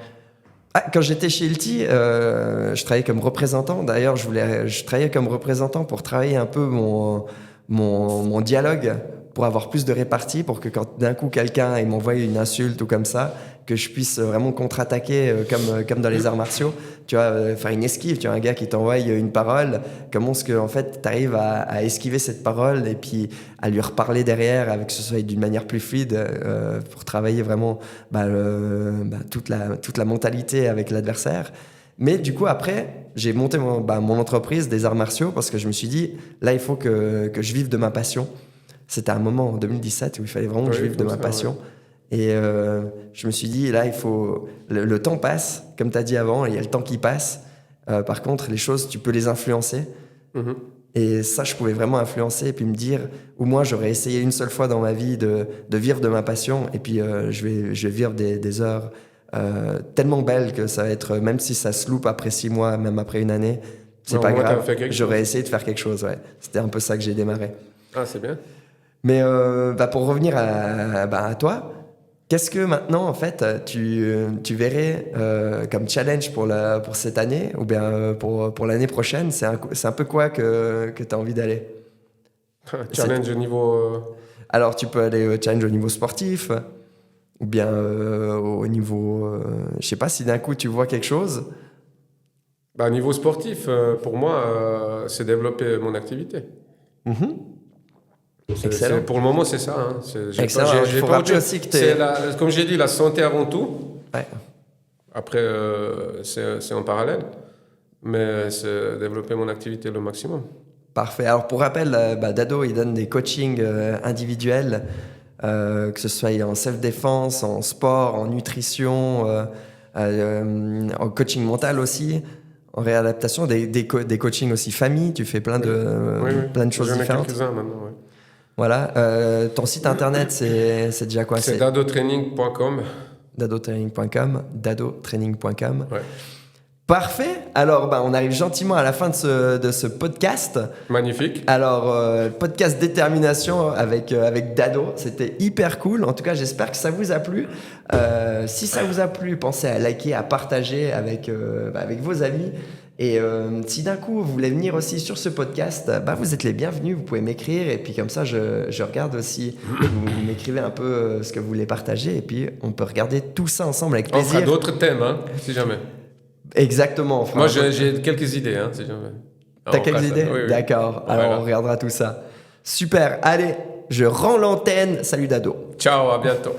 Quand j'étais chez Hilti, je travaillais comme représentant. D'ailleurs, je travaillais comme représentant pour travailler un peu mon dialogue, pour avoir plus de répartie, pour que quand d'un coup quelqu'un m'envoie une insulte ou comme ça, que je puisse vraiment contre-attaquer comme dans les arts martiaux. Tu vois, faire une esquive. Tu as un gars qui t'envoie une parole. Comment est-ce que en fait tu arrives à esquiver cette parole et puis à lui reparler derrière avec que ce soit d'une manière plus fluide pour travailler vraiment toute la mentalité avec l'adversaire. Mais du coup, après, j'ai monté mon entreprise des arts martiaux parce que je me suis dit, là, il faut que je vive de ma passion. C'était un moment en 2017 où il fallait vraiment que je vive de ma passion. Ouais. Et je me suis dit, là, il faut... Le temps passe, comme tu as dit avant, il y a le temps qui passe. Par contre, les choses, tu peux les influencer. Mm-hmm. Et ça, je pouvais vraiment influencer et puis me dire, au moins, j'aurais essayé une seule fois dans ma vie de vivre de ma passion. Et puis, je vais vivre des heures tellement belles que ça va être, même si ça se loupe après 6 mois, même après une année, c'est pas grave. J'aurais essayé de faire quelque chose, ouais. C'était un peu ça que j'ai démarré. Ah, c'est bien. Mais pour revenir à toi, qu'est-ce que maintenant, en fait, tu verrais comme challenge pour cette année ou bien pour l'année prochaine? C'est un peu quoi que tu as envie d'aller? Challenge au niveau... Alors, tu peux aller challenge au niveau sportif ou bien au niveau... je sais pas si d'un coup, tu vois quelque chose. Au niveau sportif, pour moi, c'est développer mon activité. Mm-hmm. Pour le moment, c'est ça. Hein. Il faut rappeler aussi que comme j'ai dit, la santé avant tout. Ouais. Après, c'est en parallèle. Mais c'est développer mon activité le maximum. Parfait. Alors, pour rappel, Dado, il donne des coachings individuels, que ce soit en self-défense, en sport, en nutrition, en coaching mental aussi, en réadaptation, des coachings aussi famille. Tu fais plein de choses différentes. J'en ai quelques-uns maintenant, ouais. Voilà, ton site internet, c'est déjà quoi? C'est dadotraining.com. Dadotraining.com. Ouais. Parfait. Alors, on arrive gentiment à la fin de ce podcast. Magnifique. Alors, podcast détermination avec Dado. C'était hyper cool. En tout cas, j'espère que ça vous a plu. Si ça vous a plu, pensez à liker, à partager avec vos amis. Et si d'un coup vous voulez venir aussi sur ce podcast, vous êtes les bienvenus, vous pouvez m'écrire et puis comme ça je regarde aussi, vous m'écrivez un peu ce que vous voulez partager et puis on peut regarder tout ça ensemble avec plaisir. On fera d'autres thèmes, hein, si jamais. Exactement. Moi j'ai quelques idées, hein, si jamais. T'as quelques idées? Oui. D'accord, alors on regardera tout ça. Super, allez, je rends l'antenne. Salut Dado. Ciao, à bientôt.